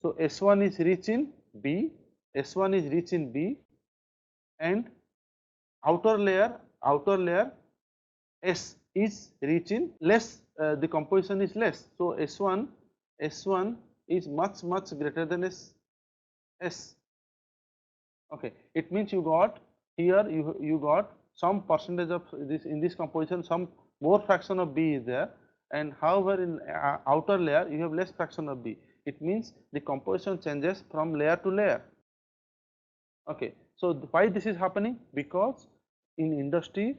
So S1 is rich in B. S1 is rich in B, and outer layer S is rich in less. The composition is less. So S1 is much greater than S. Okay, it means you got here, you got some percentage of this in this composition, some more fraction of B is there, and however in outer layer you have less fraction of B. It means the composition changes from layer to layer. Okay, so why this is happening? Because in industry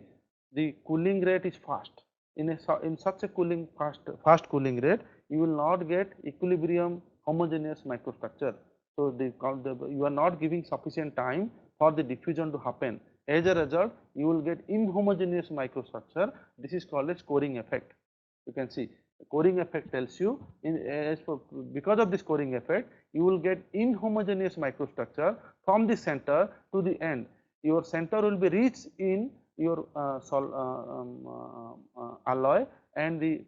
the cooling rate is fast. In such a fast cooling rate, you will not get equilibrium homogeneous microstructure. So you are not giving sufficient time for the diffusion to happen. As a result, you will get inhomogeneous microstructure. This is called as coring effect. You can see the coring effect tells you because of this coring effect, you will get inhomogeneous microstructure from the center to the end. Your center will be rich in your alloy, and the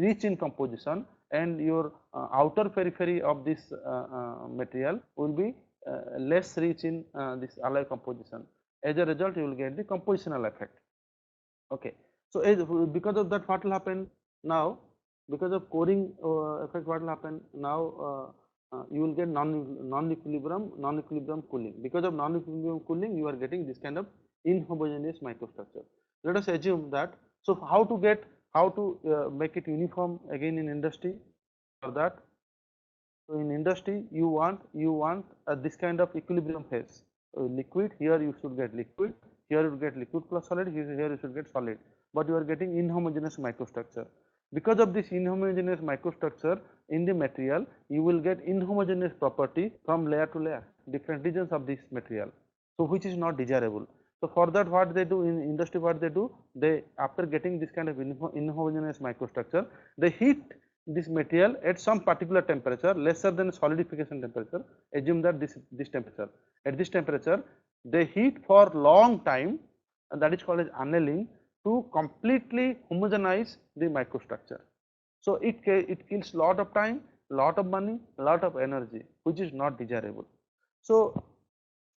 rich in composition, and your outer periphery of this material will be less rich in this alloy composition. As a result, you will get the compositional effect. Okay. So because of that, what will happen now? Because of coring effect, what will happen now? You will get non-equilibrium cooling. Because of non-equilibrium cooling, you are getting this kind of inhomogeneous microstructure. Let us assume that. So how to make it uniform again in industry? For that, so in industry you want this kind of equilibrium phase. Liquid, here you should get liquid, here you get liquid plus solid, here you should get solid, but you are getting inhomogeneous microstructure. Because of this inhomogeneous microstructure in the material, you will get inhomogeneous property from layer to layer, different regions of this material, so which is not desirable. So for that, what they do in industry, they after getting this kind of inhomogeneous microstructure, they heat this material at some particular temperature lesser than solidification temperature. Assume that this temperature, at this temperature they heat for long time, and that is called as annealing, to completely homogenize the microstructure. So it kills lot of time, lot of money, lot of energy, which is not desirable. So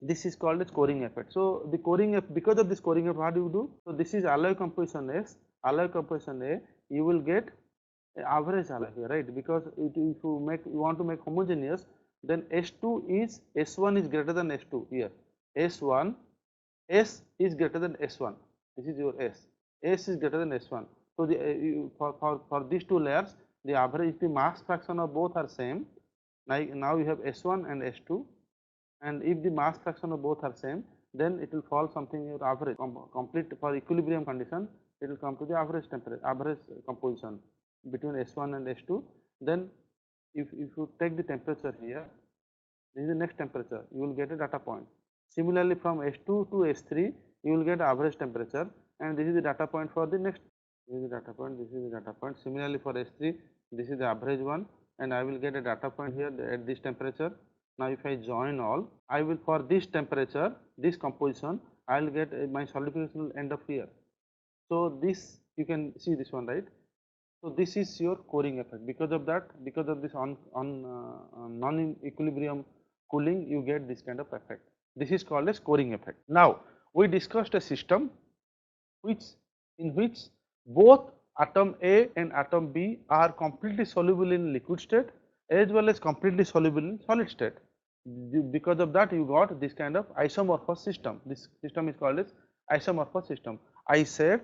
this is called as coring effect. So the coring effect, because of this coring effect, what do you do? So this is alloy composition S, alloy composition A. You will get average alloy here, right? Because if you want to make homogeneous, then S1 is greater than S2 here. S is greater than S1. This is your S. S is greater than S1. So the for these two layers, the average, the mass fraction of both are same. Now you have S1 and S2, and if the mass fraction of both are same, then it will fall something your average complete for equilibrium condition. It will come to the average temperature, average composition between S1 and S2. Then if you take the temperature here, this is the next temperature, you will get a data point. Similarly, from S2 to S3, you will get average temperature, and this is the data point for the next. This is the data point, this is the data point. Similarly, for S3, this is the average one, and I will get a data point here at this temperature. Now if I join all, I will, for this temperature, this composition, I will get my solidification will end up here. So this, you can see this one, right? So this is your coring effect. Because of that, because of this non-equilibrium cooling, you get this kind of effect. This is called as coring effect. Now we discussed a system in which both atom A and atom B are completely soluble in liquid state as well as completely soluble in solid state. Because of that, you got this kind of isomorphous system. This system is called as isomorphous system. I said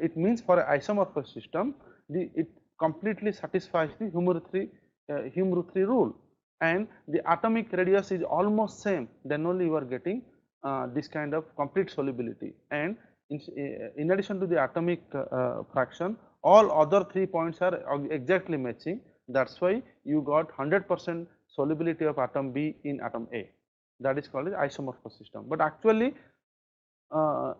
it means for an isomorphous system, it completely satisfies the Hume-Root 3 rule, and the atomic radius is almost same. Then only you are getting this kind of complete solubility. And in addition to the atomic fraction, all other 3 points are exactly matching. That's why you got 100% solubility of atom B in atom A. That is called as isomorphous system. But actually,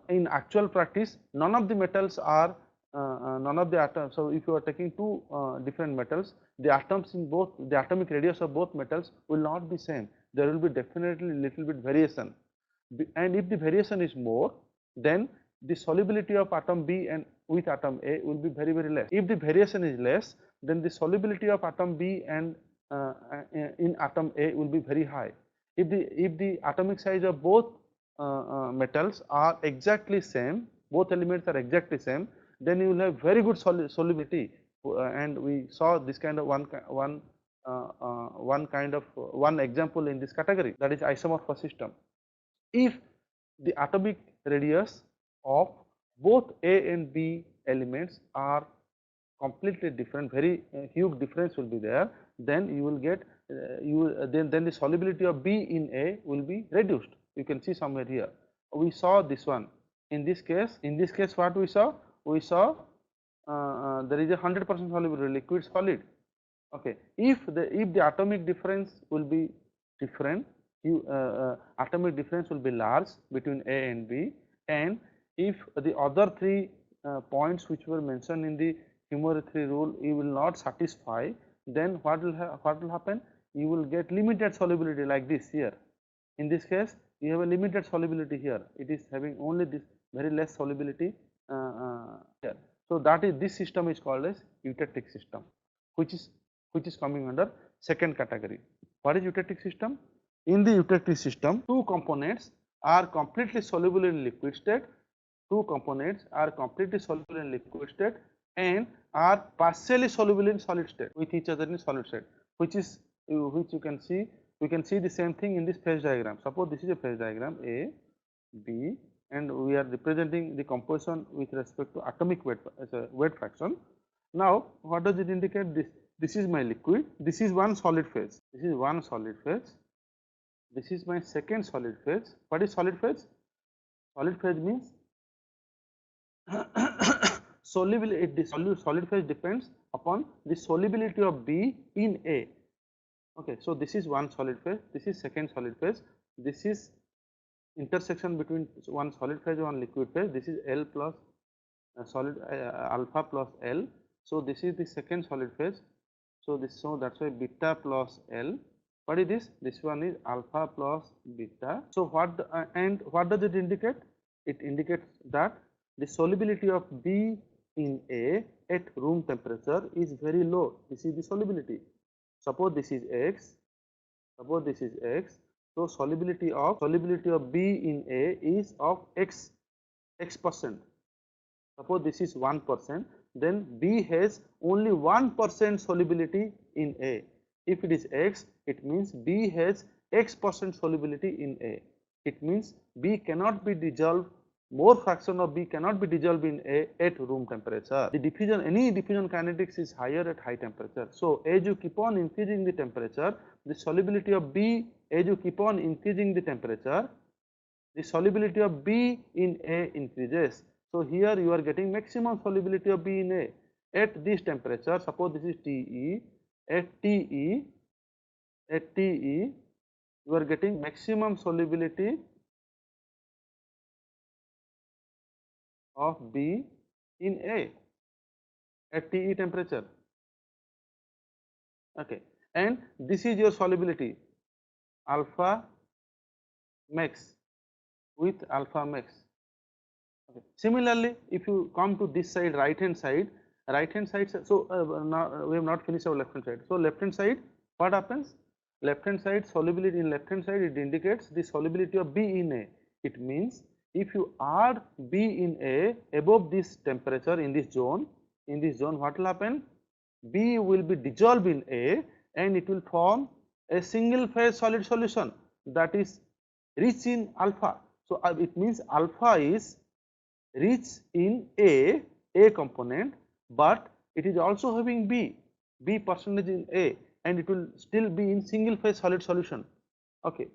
in actual practice, none of the metals are none of the atoms. So if you are taking two different metals, the atoms in both, the atomic radius of both metals will not be same. There will be definitely little bit variation, and if the variation is more, then the solubility of atom B and with atom A will be very less. If the variation is less, then the solubility of atom B and in atom A will be very high. If the atomic size of both metals are exactly same, both elements are exactly same, then you will have very good solubility. And we saw this kind of one example in this category, that is isomorphous system. If the atomic radius of both A and B elements are completely different, very huge difference will be there, then you will get then the solubility of B in A will be reduced. You can see somewhere here. We saw this one. In this case, what we saw? We saw there is a 100% solubility, liquid solid. Okay. If the atomic difference will be different, atomic difference will be large between A and B, and if the other 3 points which were mentioned in the Hume-Root 3 rule you will not satisfy, then what will happen? You will get limited solubility like this here. In this case, you have a limited solubility here. It is having only this very less solubility here. So that is, this system is called as eutectic system, which is coming under second category. What is eutectic system? In the eutectic system, 2 components are completely soluble in liquid state. 2 components are completely soluble in liquid state and are partially soluble in solid state with each other in solid state, which you can see. We can see the same thing in this phase diagram. Suppose this is a phase diagram A, B, and we are representing the composition with respect to atomic weight as a weight fraction. Now, what does it indicate? This is my liquid. This is one solid phase. This is one solid phase. This is my second solid phase. What is solid phase? Solid phase means solubility. Solid phase depends upon the solubility of B in A. Okay, so this is one solid phase, this is second solid phase, this is intersection between one solid phase and one liquid phase, this is L plus alpha plus L. So this is the second solid phase. So that's why beta plus L. What is this? This one is alpha plus beta. So what does it indicate? It indicates that the solubility of B in A at room temperature is very low. This is the solubility. Suppose this is X. So solubility of B in A is of X percent. Suppose this is 1%, then B has only 1% solubility in A. If it is X, it means B has X% solubility in A. It means B cannot be dissolved, more fraction of B cannot be dissolved in A at room temperature. Any diffusion kinetics is higher at high temperature. So as you keep on increasing the temperature, the solubility of B, as you keep on increasing the temperature, the solubility of B in A increases. So here you are getting maximum solubility of B in A at this temperature. Suppose this is TE. At TE, you are getting maximum solubility of B in A at TE temperature. Okay, and this is your solubility alpha max with alpha max. Okay. Similarly, if you come to this side, right hand side, right hand side. So now we have not finished our left hand side. So left hand side, what happens? Left hand side solubility, in left hand side it indicates the solubility of B in A. It means if you add B in A above this temperature in this zone, what will happen? B will be dissolved in A and it will form a single phase solid solution that is rich in alpha. So it means alpha is rich in A component, but it is also having B percentage in A, and it will still be in single phase solid solution. Okay.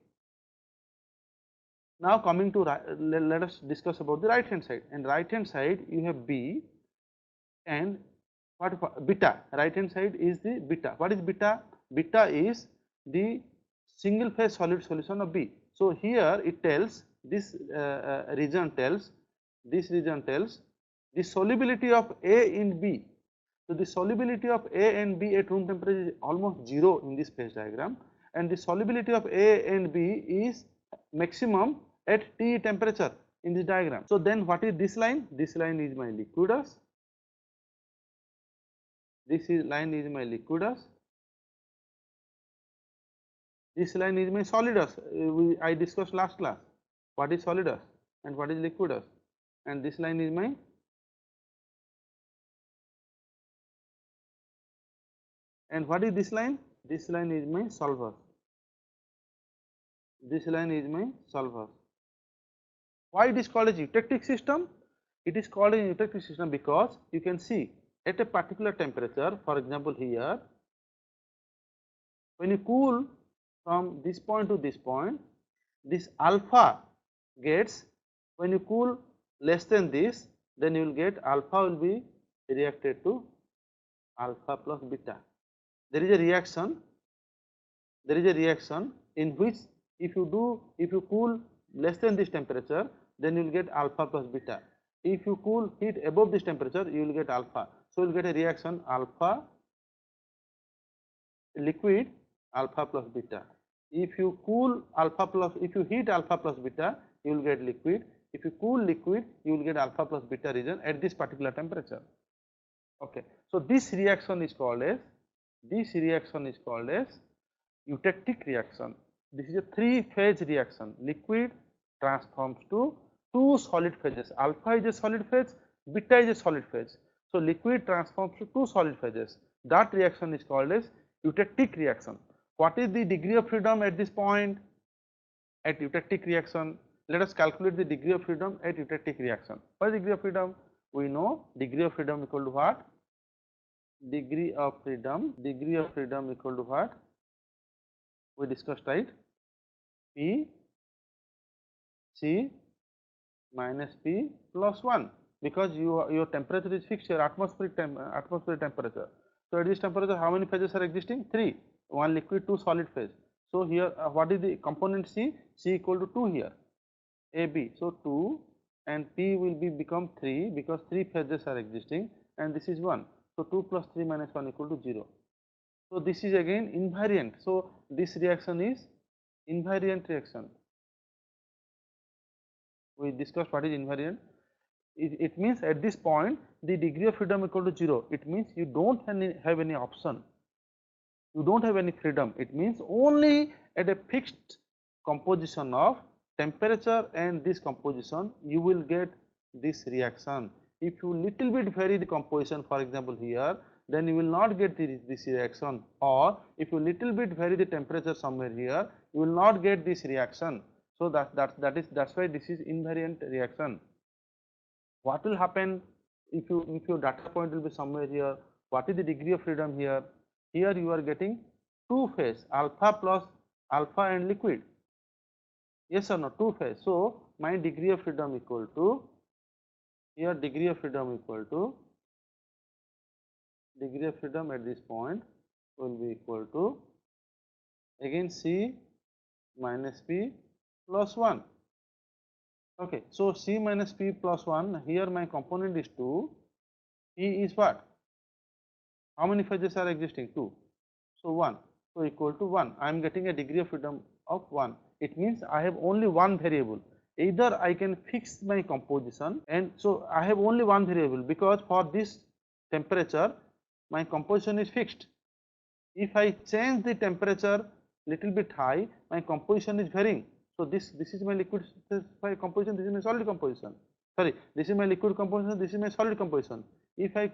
Now coming to let us discuss about the right hand side. And right hand side you have B and what beta. Right hand side is the beta. What is beta? Beta is the single phase solid solution of B. So here it tells this region tells the solubility of A in B. So the solubility of A and B at room temperature is almost 0 in this phase diagram, and the solubility of A and B is maximum at T temperature in this diagram. So then what is this line? This line is my liquidus. This line is my liquidus. This line is my solidus. I discussed last class. What is solidus and what is liquidus? And this line is my and what is this line? This line is my solver. This line is my solver. Why it is called as eutectic system? It is called a eutectic system because you can see at a particular temperature, for example here, when you cool from this point to this point, this alpha gets, when you cool less than this, then you will get alpha will be reacted to alpha plus beta. There is a reaction in which if you cool less than this temperature, then you will get alpha plus beta. If you cool heat above this temperature, you will get alpha. So you will get a reaction alpha liquid alpha plus beta. If you heat alpha plus beta, you will get liquid. If you cool liquid, you will get alpha plus beta region at this particular temperature. Okay. So this reaction is called as eutectic reaction. This is a 3-phase reaction. Liquid transforms to 2 solid phases. Alpha is a solid phase, beta is a solid phase. So liquid transforms to 2 solid phases. That reaction is called as eutectic reaction. What is the degree of freedom at this point at eutectic reaction? Let us calculate the degree of freedom at eutectic reaction. What is degree of freedom? We know degree of freedom equal to what? Degree of freedom equal to what? We discussed, right? P C minus P plus 1, because your temperature is fixed, your atmospheric temperature. So at this temperature, how many phases are existing? 3. 1 liquid, 2 solid phase. So here what is the component C? C equal to 2 here, AB. So 2 and P will become 3 because 3 phases are existing, and this is 1. So 2 plus 3 minus 1 equal to 0. So this is again invariant. So this reaction is invariant reaction. We discussed what is invariant. It means at this point the degree of freedom equal to 0. It means you don't have any option. You don't have any freedom. It means only at a fixed composition of temperature and this composition you will get this reaction. If you little bit vary the composition, for example here, then you will not get this reaction, or if you little bit vary the temperature somewhere here, you will not get this reaction. So that's why this is invariant reaction. What will happen if your data point will be somewhere here? What is the degree of freedom here? Here you are getting 2 phase, alpha plus alpha and liquid. Yes or no? 2 phase. So my degree of freedom equal to, here degree of freedom equal to, degree of freedom at this point will be equal to again C minus P plus 1. Okay, so C minus P plus 1, here my component is 2, P is what? How many phases are existing? 2. So 1. So equal to 1. I am getting a degree of freedom of 1. It means I have only one variable. Either I can fix my composition, and so I have only one variable, because for this temperature, my composition is fixed. If I change the temperature little bit high, my composition is varying. So this is my liquid composition, this is my solid composition. Sorry, this is my liquid composition, this is my solid composition. If I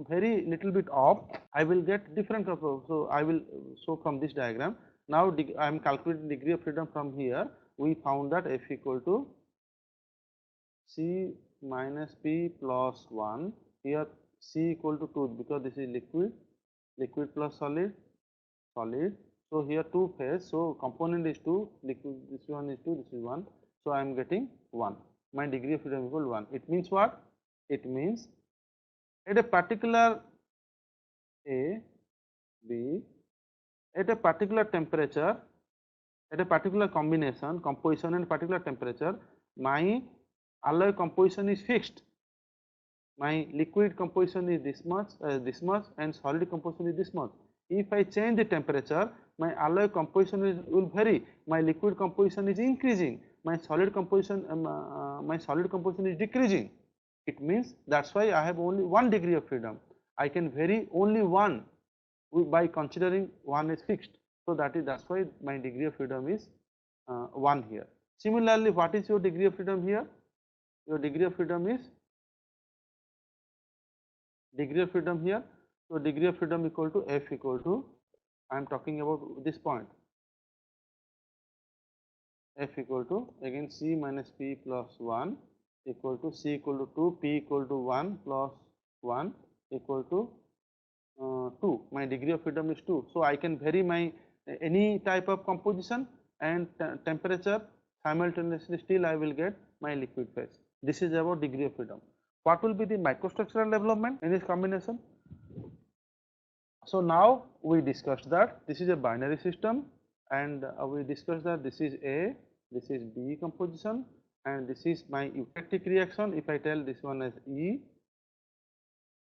vary little bit up, I will get different. So I will show from this diagram. Now I am calculating degree of freedom from here. We found that F equal to C minus P plus 1. Here C equal to 2 because this is liquid, liquid plus solid, solid. So here 2 phase, so component is 2, liquid, this one is 2, this is 1. So I am getting 1. My degree of freedom equal to 1. It means what? It means at a particular A, B, at a particular temperature, at a particular combination, composition and particular temperature, my alloy composition is fixed. My liquid composition is this much and solid composition is this much. If I change the temperature, my alloy composition will vary. My liquid composition is increasing. My solid composition is decreasing. It means that's why I have only 1 degree of freedom. I can vary only 1 by considering 1 is fixed. So that's why my degree of freedom is 1 here. Similarly, what is your degree of freedom here? Your degree of freedom is degree of freedom here. So degree of freedom equal to F equal to, I am talking about this point, F equal to again C minus P plus 1 equal to C equal to 2, P equal to 1 plus 1 equal to 2. My degree of freedom is 2. So I can vary my any type of composition and temperature simultaneously, still I will get my liquid phase. This is about degree of freedom. What will be the microstructural development in this combination? So now we discussed that this is a binary system, and we discussed that this is A, this is B composition, and this is my eutectic reaction. If I tell this one as E,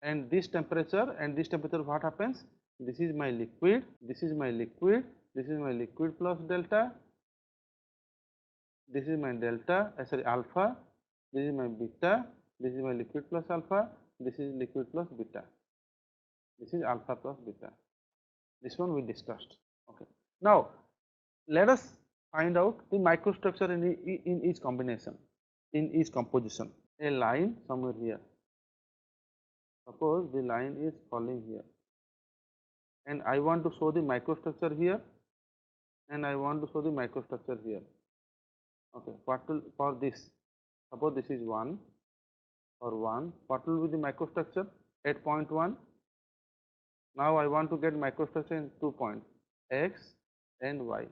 and this temperature what happens? This is my liquid, this is my liquid, this is my liquid plus delta, this is my delta, sorry, alpha, this is my beta, this is my liquid plus alpha, this is liquid plus beta, this is alpha plus beta. This one we discussed. Okay. Now let us find out the microstructure in each combination, in each composition. A line somewhere here. Suppose the line is falling here, and I want to show the microstructure here, and I want to show the microstructure here. Okay, what will, for this, suppose this is 1 or 1, what will be the microstructure at point 1? Now I want to get microstructure in 2 points, X and Y.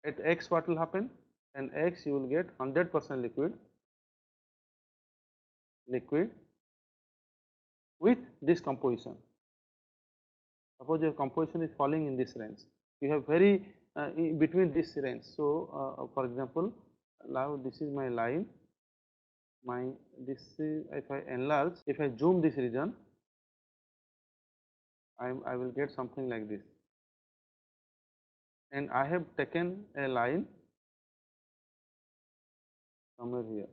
At X what will happen? And X you will get 100% liquid with this composition. Suppose your composition is falling in this range, you have very in between this range. So for example, now this is my line, this is, if I enlarge, if I zoom this region, I will get something like this, and I have taken a line somewhere here.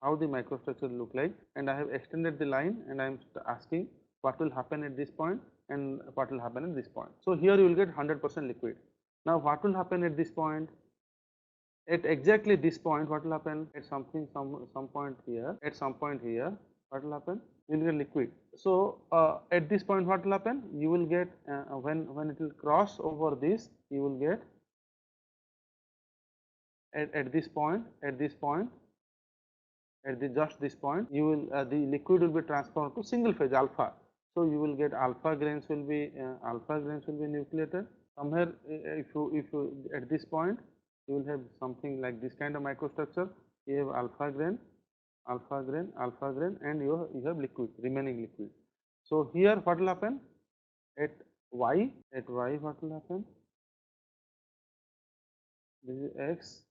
How the microstructure look like, and I have extended the line, and I am asking what will happen at this point and what will happen at this point. So here you will get 100% liquid. Now what will happen at this point? At exactly this point, what will happen? At some point here, at some point here, what will happen? You will get liquid. So at this point, what will happen? You will get when it will cross over this, you will get at this point, just this point, you will the liquid will be transformed to single phase alpha. So you will get alpha grains will be nucleated. Somewhere if you at this point, you will have something like this kind of microstructure. You have alpha grain, and you have liquid, remaining liquid. So here what will happen? At Y what will happen? This is X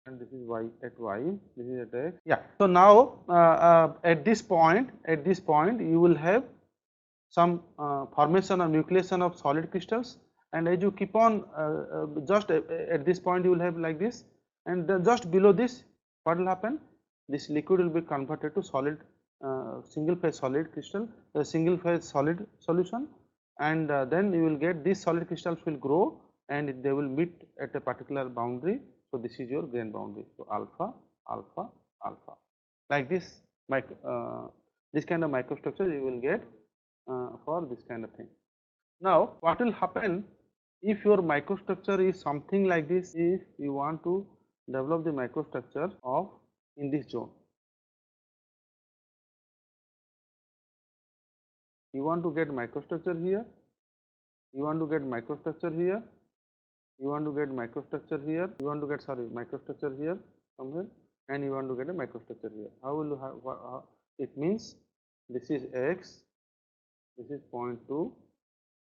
and this is Y. At Y, this is at X. Yeah. So now at this point you will have some formation or nucleation of solid crystals, and as you keep on just at this point you will have like this, and then just below this what will happen? This liquid will be converted to solid single phase solid crystal, single phase solid solution, and then you will get these solid crystals will grow and they will meet at a particular boundary. So, this is your grain boundary. So, alpha, alpha, alpha, like this this kind of microstructure you will get for this kind of thing. Now, what will happen if your microstructure is something like this? If you want to develop the microstructure of in this zone, you want to get microstructure here, you want to get microstructure here, you want to get microstructure here, you want to get microstructure here somewhere, and you want to get a microstructure here. How will you have it means this is x, this is point 2,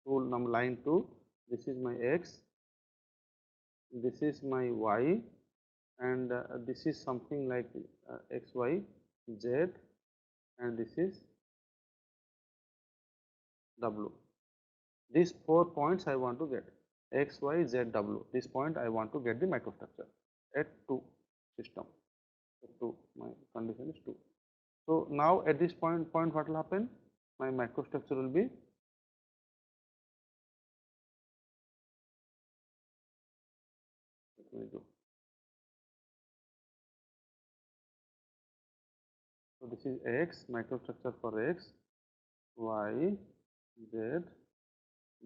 rule number line 2, this is my x, this is my y, and this is something like x, y, z, and this is w. These 4 points I want to get x, y, z, w. This point I want to get the microstructure at 2 system. At 2, my condition is 2. So now at this point what will happen? My microstructure will be so this is x, microstructure for x, y, z,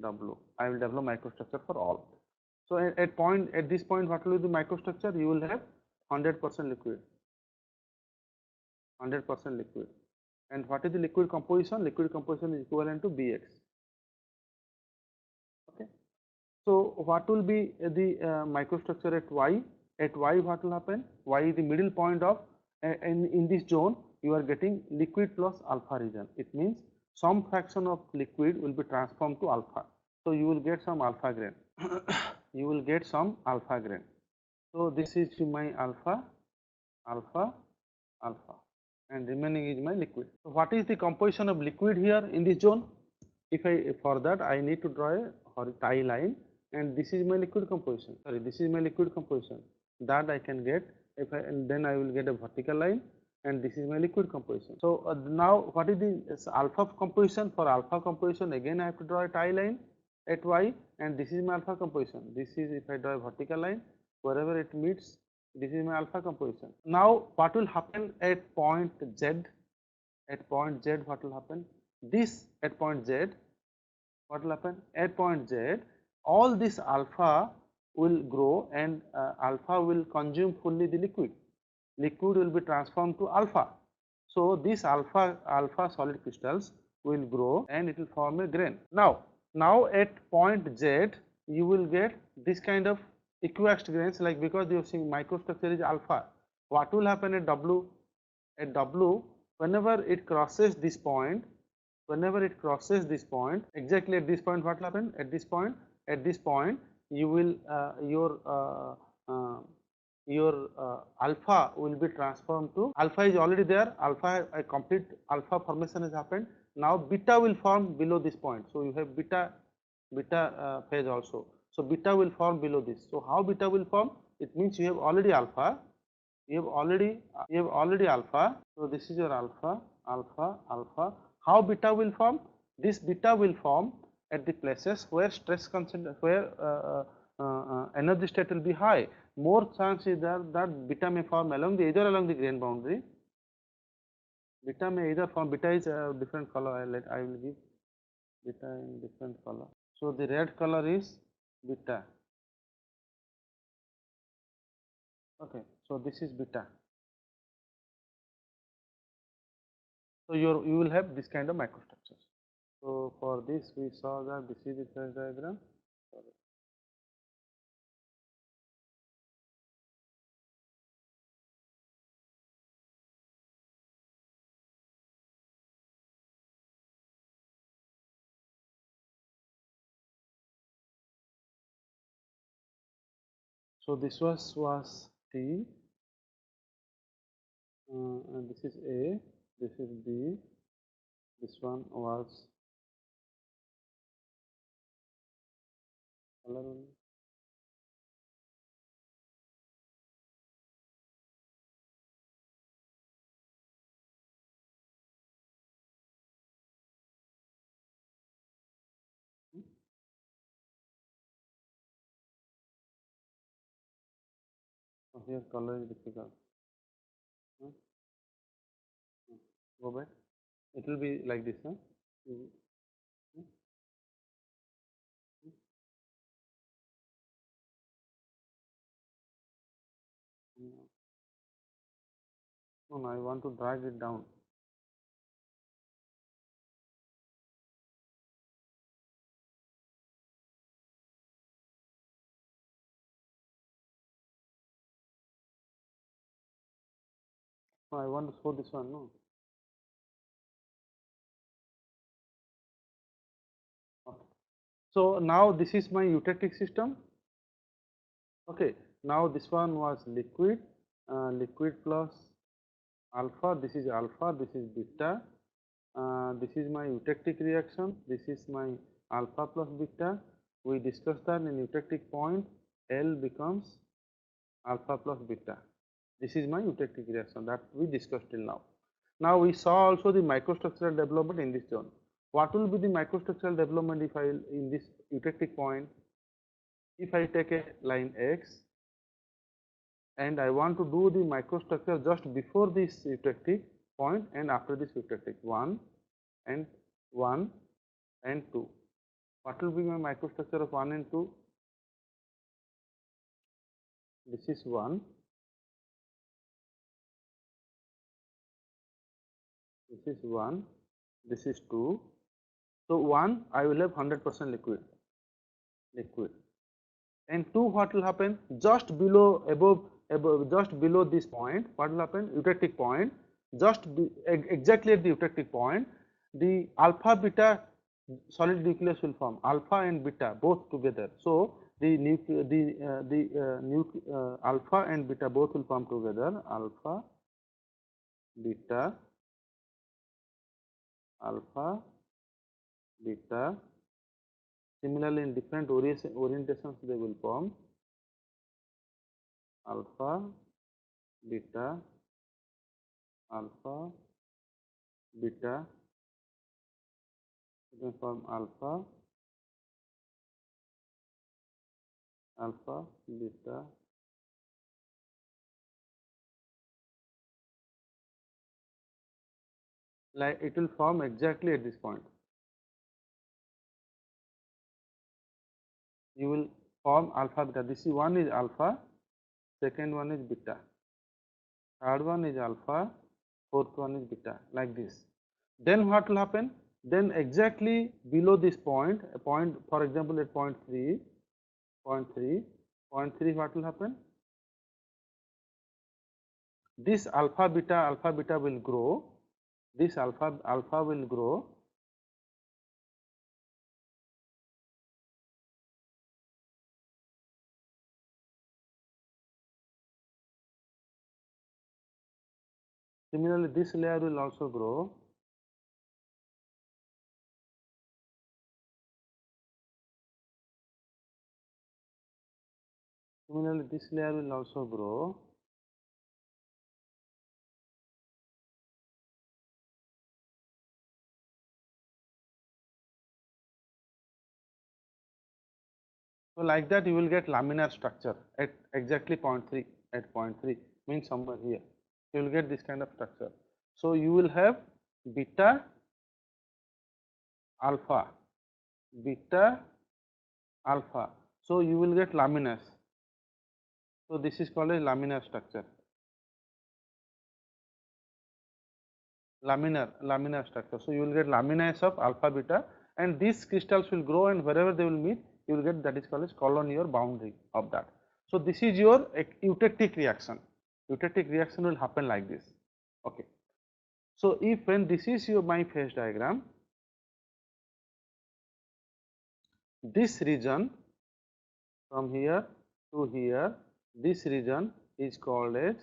w. I will develop microstructure for all. So at this point what will be the microstructure? You will have 100% liquid, 100% liquid. And what is the liquid composition? Liquid composition is equivalent to Bx. Okay. So what will be the microstructure at y? At y what will happen? Y is the middle point of in this zone you are getting liquid plus alpha region. It means some fraction of liquid will be transformed to alpha. So you will get some alpha grain. You will get some alpha grain. So this is my alpha, alpha, alpha, and remaining is my liquid. So what is the composition of liquid here in this zone? For that I need to draw a tie line, and this is my liquid composition. Sorry, this is my liquid composition that I can get and then I will get a vertical line, and this is my liquid composition. So now what is the alpha composition? For alpha composition again I have to draw a tie line at y, and this is my alpha composition. This is if I draw a vertical line, wherever it meets, this is my alpha composition. Now what will happen at point z? At point z what will happen? This at point z what will happen? At point z all this alpha will grow, and alpha will consume fully the liquid. Liquid will be transformed to alpha. So this alpha solid crystals will grow and it will form a grain. Now at point z you will get this kind of equiaxed grains, like because you are seeing microstructure is alpha. What will happen at w? At w, whenever it crosses this point, exactly at this point what will happen? At this point you will your alpha will be transformed to alpha is already there. Alpha, a complete alpha formation has happened. Now beta will form below this point. So you have beta phase also. So beta will form below this. So how beta will form? It means you have already alpha. You have already alpha. So this is your alpha, alpha, alpha. How beta will form? This beta will form at the places where stress concentration, where energy state will be high. More chance is there that beta may form either along the grain boundary. Beta may either form, beta is a different color. I will give beta in different color. So the red color is beta. Okay, so this is beta. So you will have this kind of microstructures. So for this we saw that this is the phase diagram. Sorry. So this was T, and this is A, this is B, this one was color. So here color is difficult. Hmm? Go back. It will be like this, huh? Hmm. Hmm. Hmm. No, no, I want to drag it down. No, I want to show this one, no? Okay. So now this is my eutectic system. Okay. Now this one was liquid, liquid plus alpha. This is alpha. This is beta. This is my eutectic reaction. This is my alpha plus beta. We discussed that in eutectic point, L becomes alpha plus beta. This is my eutectic reaction that we discussed till now. Now we saw also the microstructural development in this zone. What will be the microstructural development if I in this eutectic point? If I take a line X and I want to do the microstructure just before this eutectic point and after this eutectic 1 and 1 and 2. What will be my microstructure of 1 and 2? This is 1, this is 1, this is 2. So 1 I will have 100% liquid. And 2 what will happen? Just below above just below this point, what will happen? Eutectic point, exactly at the eutectic point, the alpha beta solid nucleus will form, alpha and beta both together. So the alpha and beta both will form together, alpha beta alpha beta. Similarly, in different orientations they will form alpha beta alpha beta. You can form alpha beta. Like it will form exactly at this point. You will form alpha beta. This is one is alpha, second one is beta, third one is alpha, fourth one is beta, like this. Then what will happen? Then exactly below this point, a point, for example, at point 3, what will happen? This alpha beta will grow. This alpha will grow. Similarly, this layer will also grow. Similarly, this layer will also grow. So like that you will get laminar structure at exactly point 3, at point 3 means somewhere here. You will get this kind of structure. So you will have beta alpha, beta alpha. So you will get laminars. So this is called a laminar structure. Laminar structure. So you will get laminae of alpha beta, and these crystals will grow, and wherever they will meet, you will get that is called as colony or boundary of that. So this is your eutectic reaction. Eutectic reaction will happen like this. Okay. So if when this is your my phase diagram, this region from here to here, this region is called as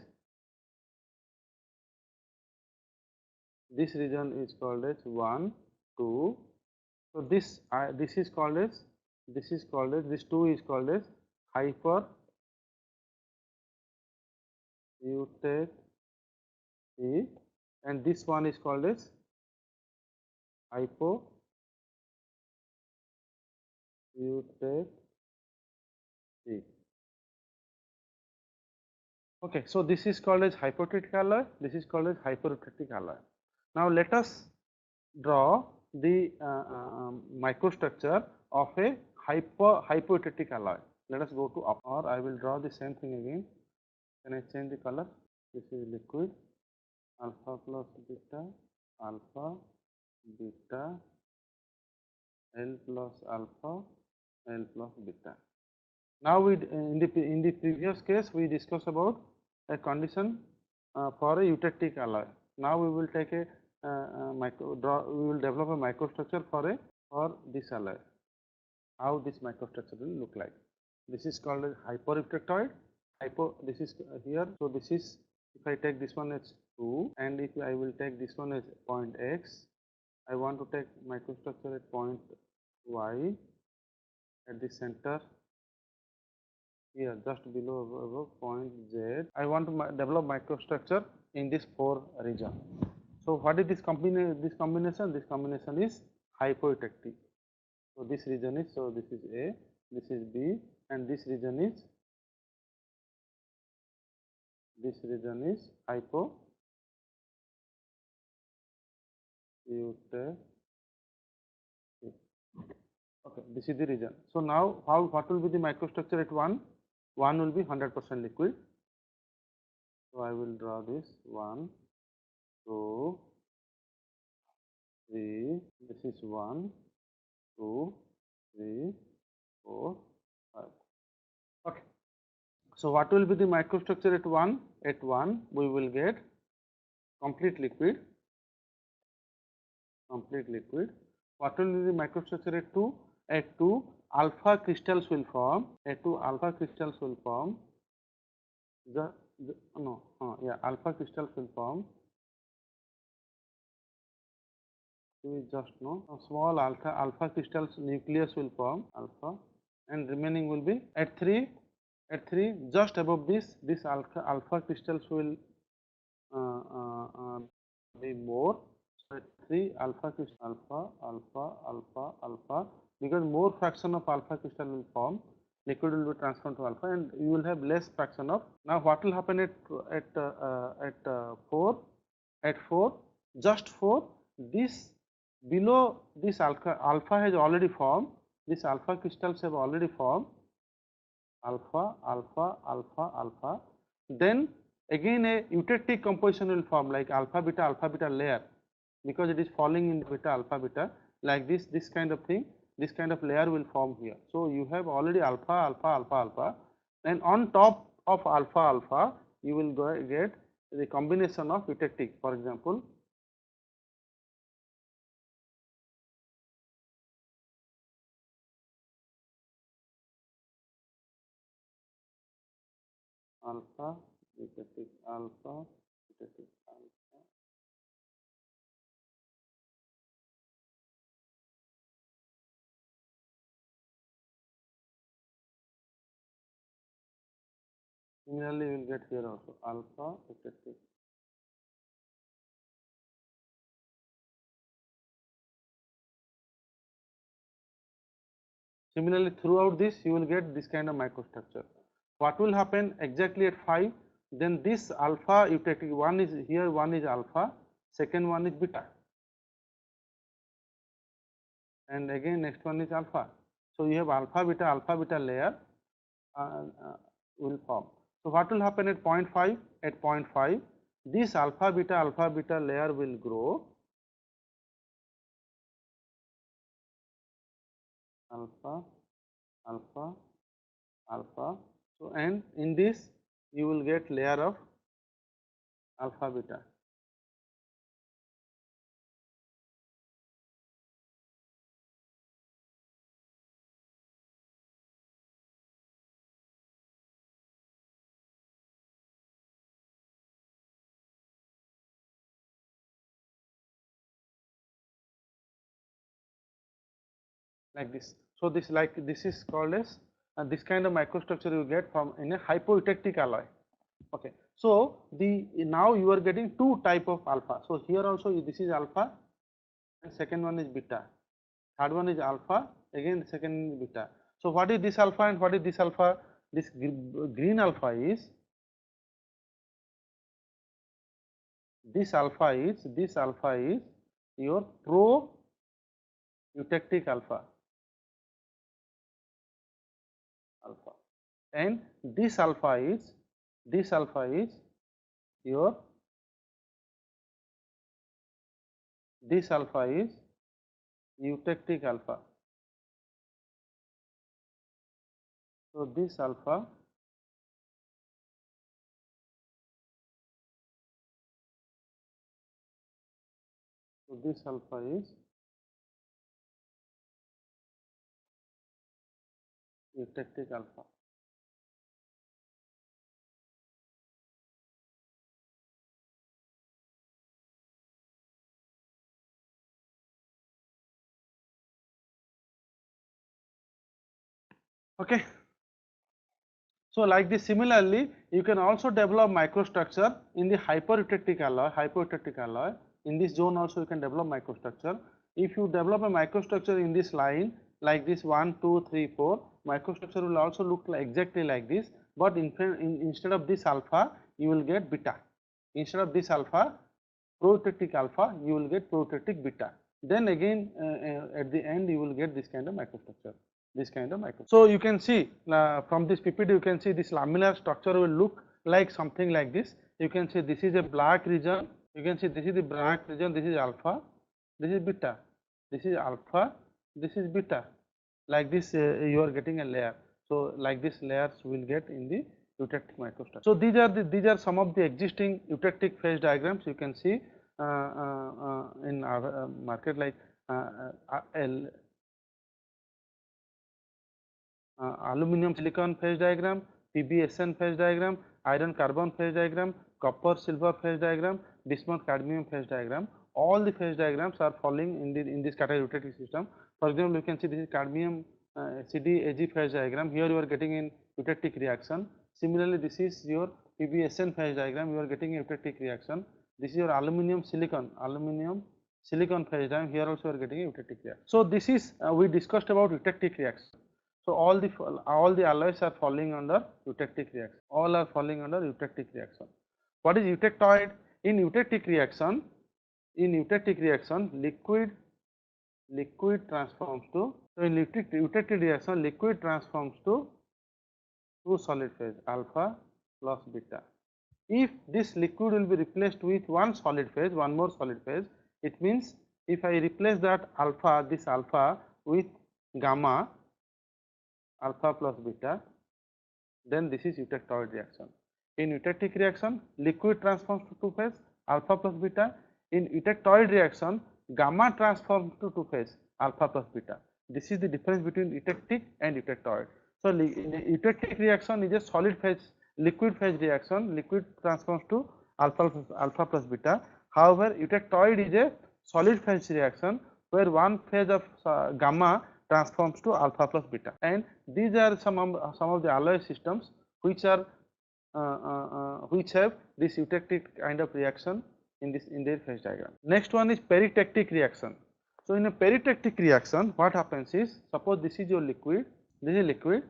1, 2. So this is called as this 2 is called as hyper eutectic, and this one is called as hypo eutectic. Okay, so this is called as hypoelectric alloy, this is called as hyperelectric alloy. Now let us draw the microstructure of a hypoelectric alloy. Let us go to up, or I will draw the same thing again. Can I change the color? This is liquid, alpha plus beta, alpha, beta, L plus alpha, L plus beta. Now we in the previous case we discussed about a condition for a eutectic alloy. Now we will take a we will develop a microstructure for this alloy. How this microstructure will look like? This is called as hyperelectroid. This is here. So this is, if I take this one as 2, and if I will take this one as point X, I want to take microstructure at point Y at the center here, just below above point Z. I want to develop microstructure in this 4 region. So what is this combination? This combination is hypoelectric. So this region is, so this is A, this is B, and this region is hypoelectric. Okay, this is the region. So now what will be the microstructure at 1? 1 will be 100% liquid. So I will draw this 1, 2, 3. This is 1, 2, 3, 4, 5. Okay. So what will be the microstructure at 1? At 1 we will get complete liquid. What will be the microstructure at 2? At 2 alpha crystals will form. Alpha crystals will form. Alpha crystals will form. We just know a small alpha crystals nucleus will form alpha, and remaining will be at 3. At 3, just above this alpha crystals will be more. So at 3 alpha crystal alpha, because more fraction of alpha crystal will form, liquid will be transformed to alpha, and you will have less fraction of. Now what will happen at 4? At 4, just 4, this below this alpha has already formed. These alpha crystals have already formed. Alpha. Then again a eutectic composition will form, like alpha beta layer, because it is falling in beta alpha beta, like this kind of thing. This kind of layer will form here. So you have already alpha, and on top of alpha you will get the combination of eutectic. For example, alpha, eutectic alpha, eutectic alpha. Similarly, you will get here also alpha, eutectic. Similarly, throughout this you will get this kind of microstructure. What will happen exactly at 5? Then this alpha eutectic, one is here, one is alpha, second one is beta, and again next one is alpha. So you have alpha beta layer will form. So what will happen at 0.5? At 0.5, this alpha beta layer will grow. Alpha. So and in this you will get layer of alpha beta. Like this. So this is called as this kind of microstructure you get from in a hypoelectric alloy. Okay. So now you are getting 2 type of alpha. So here also this is alpha, and second one is beta. Third one is alpha, again second is beta. So what is this alpha and what is this alpha? This green alpha is this alpha is your pro-eutectic alpha, and this alpha is your eutectic alpha. So this alpha is eutectic alpha. Okay. So like this, similarly, you can also develop microstructure in the hypereutectic alloy. In this zone also you can develop microstructure. If you develop a microstructure in this line like this 1, 2, 3, 4, microstructure will also look like exactly like this, but instead of this alpha, you will get beta. Instead of this alpha, proeutectic alpha, you will get proeutectic beta. Then again at the end you will get this kind of microstructure. So you can see from this PPT, you can see this lamellar structure will look like something like this. You can see this is a black region. You can see this is the black region. This is alpha. This is beta. This is alpha. This is beta. Like this, you are getting a layer. So like this layers will get in the eutectic microstructure. So these are some of the existing eutectic phase diagrams. You can see in our market, like aluminum silicon phase diagram, PBSN phase diagram, iron carbon phase diagram, copper silver phase diagram, bismuth cadmium phase diagram. All the phase diagrams are falling in this category eutectic system. For example, you can see this is cadmium CD-Ag phase diagram. Here you are getting in eutectic reaction. Similarly, this is your PBSN phase diagram. You are getting a eutectic reaction. This is your aluminum silicon phase diagram. Here also you are getting a eutectic reaction. So this is we discussed about eutectic reaction. So all the alloys are falling under eutectic reaction. All are falling under eutectic reaction. What is eutectoid? In eutectic reaction, liquid transforms to, so in eutectic reaction, liquid transforms to two solid phase, alpha plus beta. If this liquid will be replaced with one more solid phase, it means if I replace that alpha, this alpha with gamma, alpha plus beta, then this is eutectoid reaction. In eutectic reaction, liquid transforms to two phase, alpha plus beta. In eutectoid reaction, gamma transforms to two phase, alpha plus beta. This is the difference between eutectic and eutectoid. So in eutectic reaction is a solid phase, liquid phase reaction, liquid transforms to alpha plus beta. However, eutectoid is a solid phase reaction where one phase of gamma transforms to alpha plus beta, and these are some of the alloy systems which are which have this eutectic kind of reaction in their phase diagram. Next one is peritectic reaction. So in a peritectic reaction, what happens is, suppose this is your liquid, this is liquid,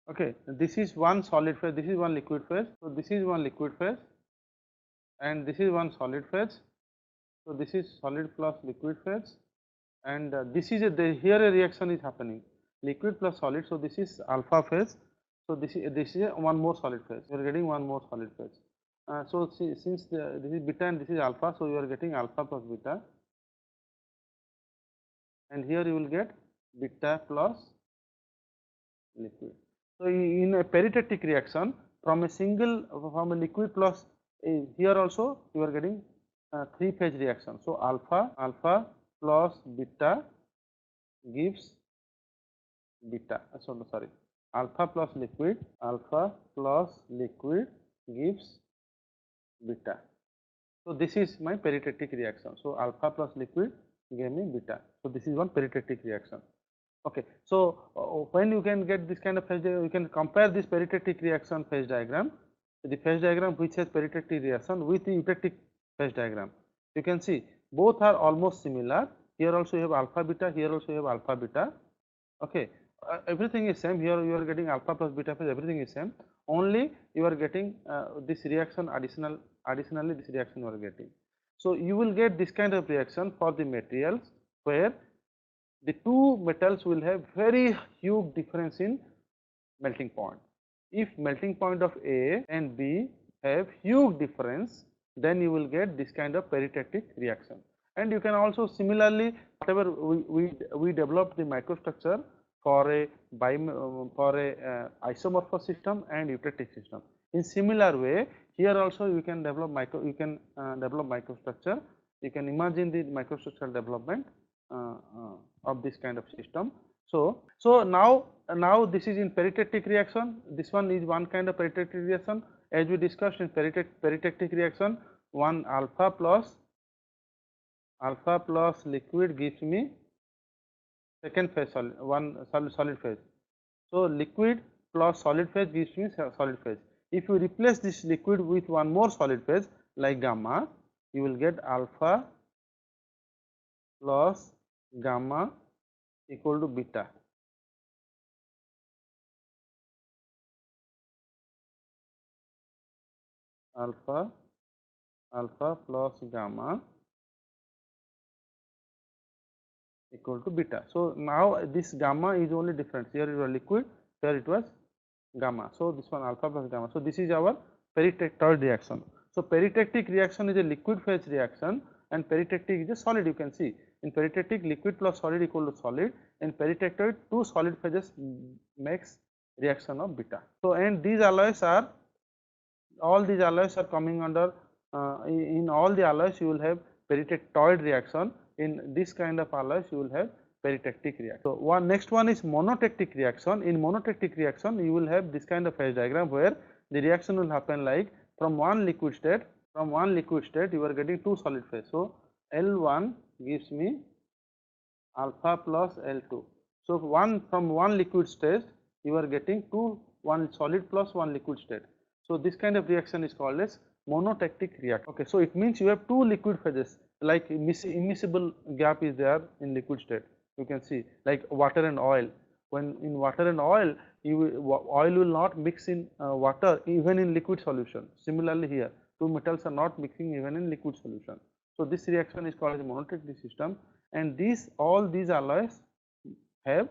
okay, this is one solid phase, this is one liquid phase, so this is one liquid phase, and this is one solid phase, so this is solid plus liquid phase, and this is here a reaction is happening, liquid plus solid. So this is alpha phase. So this is one more solid phase. You are getting one more solid phase. So since this is beta and this is alpha, so you are getting alpha plus beta, and here you will get beta plus liquid. So in a peritectic reaction, from a liquid plus here also you are getting three phase reaction. So alpha plus beta gives beta. Sorry, alpha plus liquid gives beta. So this is my peritectic reaction. So alpha plus liquid gave me beta. So this is one peritectic reaction. Okay. So when you can get this kind of phase diagram, you can compare this peritectic reaction phase diagram, the phase diagram which has peritectic reaction with the eutectic phase diagram. You can see both are almost similar. Here also you have alpha beta, here also you have alpha beta. Okay, everything is same. Here you are getting alpha plus beta phase, everything is same. Only you are getting this reaction additionally this reaction you are getting. So you will get this kind of reaction for the materials where the two metals will have very huge difference in melting point. If melting point of A and B have huge difference, then you will get this kind of peritectic reaction. And you can also similarly, whatever we developed the microstructure for a isomorphous system and eutectic system. In similar way, here also you can develop microstructure. You can imagine the microstructural development of this kind of system. So now this is in peritectic reaction. This one is one kind of peritectic reaction. As we discussed in peritectic reaction, one alpha plus liquid gives me second phase solid, one solid phase. So liquid plus solid phase gives me solid phase. If you replace this liquid with one more solid phase like gamma, you will get alpha plus gamma equal to beta. Alpha plus gamma equal to beta. So now this gamma is only different. Here it was liquid, here it was gamma. So this one alpha plus gamma. So this is our peritectoid reaction. So peritectic reaction is a liquid phase reaction and peritectic is a solid. You can see in peritectic liquid plus solid equal to solid. In peritectoid two solid phases makes reaction of beta. So and these alloys are, all these alloys are coming under in all the alloys you will have peritectoid reaction. In this kind of alloys you will have peritectic reaction. So next one is monotectic reaction. In monotectic reaction you will have this kind of phase diagram where the reaction will happen like from one liquid state you are getting two solid phase. So L1 gives me alpha plus L2. So from one liquid state you are getting one solid plus one liquid state. So this kind of reaction is called as monotectic reaction. Okay, so it means you have two liquid phases, like immiscible gap is there in liquid state. You can see like water and oil. When in water and oil, oil will not mix in water even in liquid solution. Similarly here, two metals are not mixing even in liquid solution. So this reaction is called as monotectic system, and all these alloys have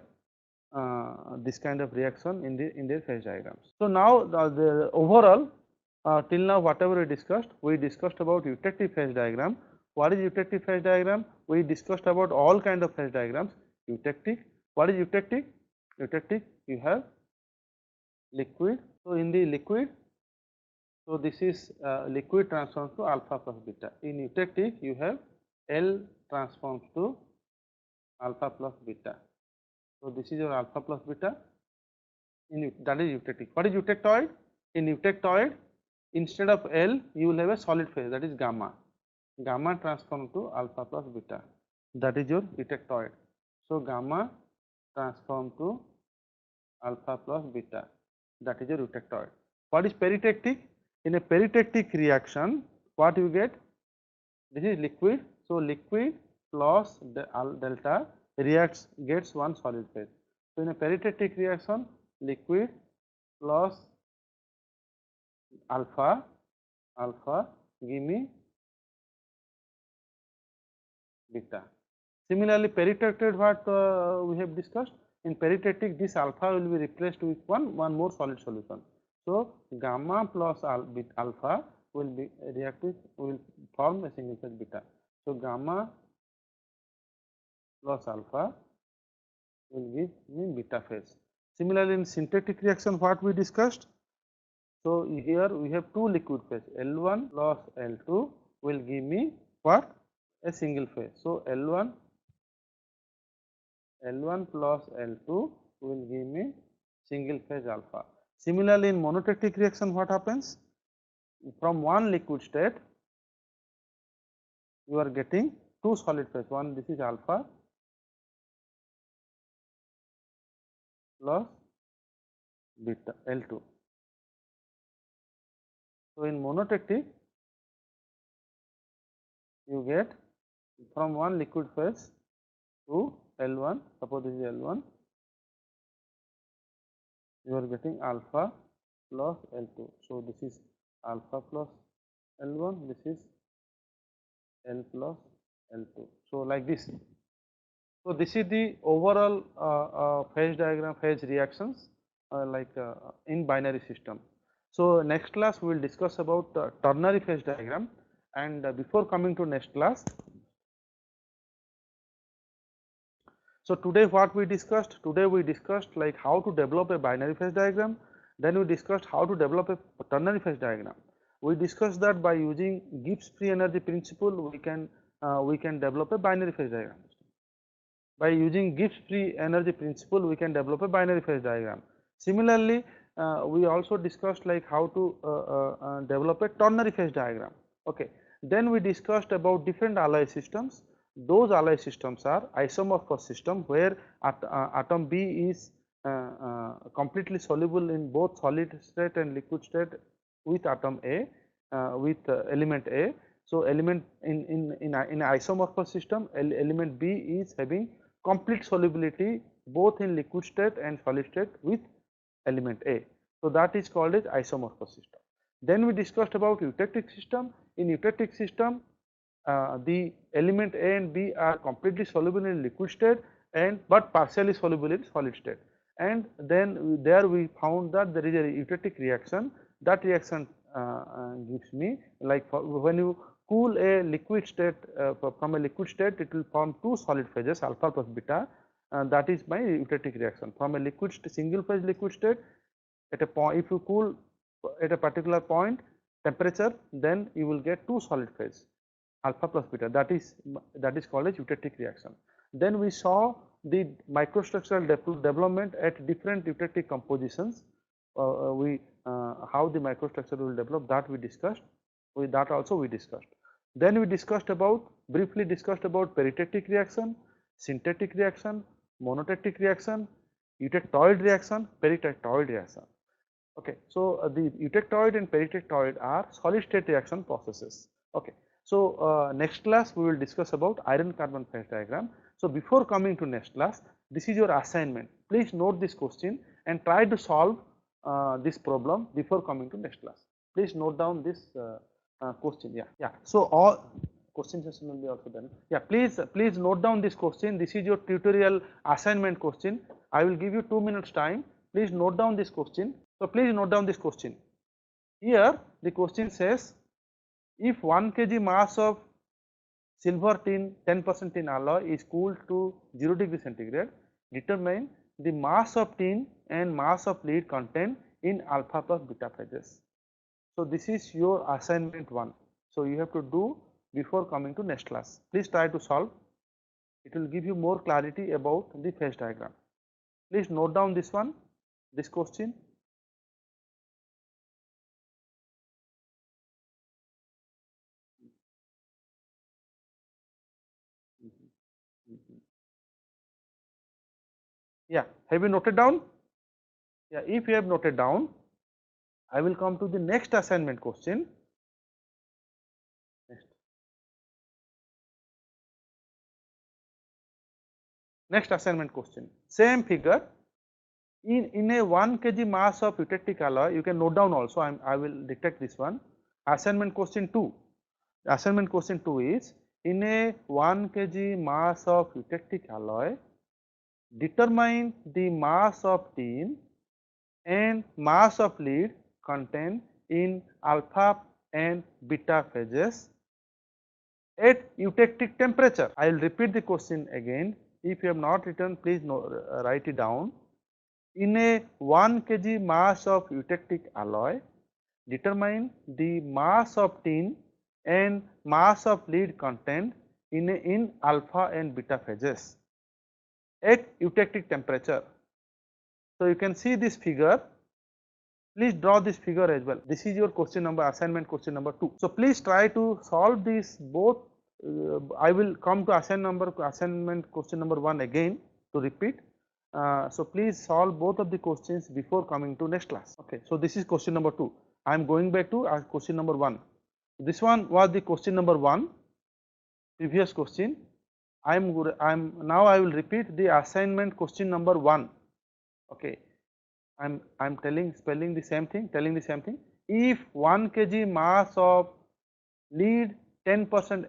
this kind of reaction in their phase diagrams. So now the overall till now whatever we discussed about eutectic phase diagram. What is eutectic phase diagram? We discussed about all kind of phase diagrams. Eutectic. What is eutectic? Eutectic, you have liquid. So in the liquid, so this is liquid transforms to alpha plus beta. In eutectic, you have L transforms to alpha plus beta. So this is your alpha plus beta. That is eutectic. What is eutectoid? In eutectoid, instead of L, you will have a solid phase, that is gamma. Gamma transform to alpha plus beta. That is your eutectoid. So gamma transform to alpha plus beta. That is your eutectoid. What is peritectic? In a peritectic reaction, what you get? This is liquid. So liquid plus delta gets one solid phase. So in a peritectic reaction, liquid plus alpha give me beta. Similarly, peritectic, what we have discussed, in peritectic this alpha will be replaced with one more solid solution. So gamma plus alpha will form a single phase beta. So gamma plus alpha will give me beta phase. Similarly, in synthetic reaction, what we discussed. So here we have two liquid phase, L1 plus L2 will give me what? A single phase. So L1 plus L2 will give me single phase alpha. Similarly, in monotectic reaction, what happens? From one liquid state, you are getting two solid phase. One, this is alpha plus beta L2. So in monotectic, you get from one liquid phase to L1, suppose this is L1, you are getting alpha plus L2. So this is alpha plus L1, this is L plus L2. So like this. So this is the overall phase diagram, phase reactions in binary system. So next class we will discuss about ternary phase diagram, and before coming to next class, so today what we discussed? Today we discussed like how to develop a binary phase diagram. Then we discussed how to develop a ternary phase diagram. We discussed that by using Gibbs free energy principle we can develop a binary phase diagram. By using Gibbs free energy principle we can develop a binary phase diagram. Similarly, we also discussed like how to develop a ternary phase diagram. Okay. Then we discussed about different alloy systems. Those alloy systems are isomorphous system where atom B is completely soluble in both solid state and liquid state with atom A, with element A. So element in isomorphous system, element B is having complete solubility both in liquid state and solid state with element A. So that is called as isomorphous system. Then we discussed about eutectic system. In eutectic system, the element A and B are completely soluble in liquid state but partially soluble in solid state. And then there we found that there is a eutectic reaction. That reaction gives me like when you cool a liquid state from a liquid state, it will form two solid phases alpha plus beta. That is my eutectic reaction. From a liquid single phase liquid state, at a point, if you cool at a particular point temperature, then you will get two solid phase alpha plus beta. That is called as eutectic reaction. Then we saw the microstructural development at different eutectic compositions. How the microstructure will develop, that we discussed. That also we discussed. Then we discussed about briefly discussed about peritectic reaction, syntectic reaction, monotectic reaction, eutectoid reaction, peritectoid reaction. Okay, so the eutectoid and peritectoid are solid state reaction processes. Okay, so next class we will discuss about iron carbon phase diagram. So before coming to next class, this is your assignment. Please note this question and try to solve this problem before coming to next class. Please note down this question. Yeah. So all question session will be also done. Yeah, please note down this question. This is your tutorial assignment question. I will give you 2 minutes time. Please note down this question. So please note down this question. Here the question says, if 1 kg mass of silver tin 10% tin alloy is cooled to 0 degree centigrade, determine the mass of tin and mass of lead content in alpha plus beta phases. So this is your assignment 1. So you have to do before coming to next class. Please try to solve. It will give you more clarity about the phase diagram. Please note down this one, this question. Yeah, have you noted down? Yeah, if you have noted down, I will come to the next assignment question. Next assignment question. Same figure. In a 1 kg mass of eutectic alloy, you can note down also. I will dictate this one. Assignment question 2. Assignment question 2 is, in a 1 kg mass of eutectic alloy, determine the mass of tin and mass of lead content in alpha and beta phases at eutectic temperature. I will repeat the question again. If you have not written, please write it down. In a 1 kg mass of eutectic alloy, determine the mass of tin and mass of lead content in alpha and beta phases at eutectic temperature. So you can see this figure. Please draw this figure as well. This is your question number, assignment question number 2. So please try to solve this both. I will come to assignment question number 1 again to repeat. So please solve both of the questions before coming to next class. Okay, so this is question number 2. I am going back to question number 1. This one was the question number 1, previous question. Now I will repeat the assignment question number 1. Okay, I'm spelling the same thing, telling the same thing. If 1 kg mass of lead 10%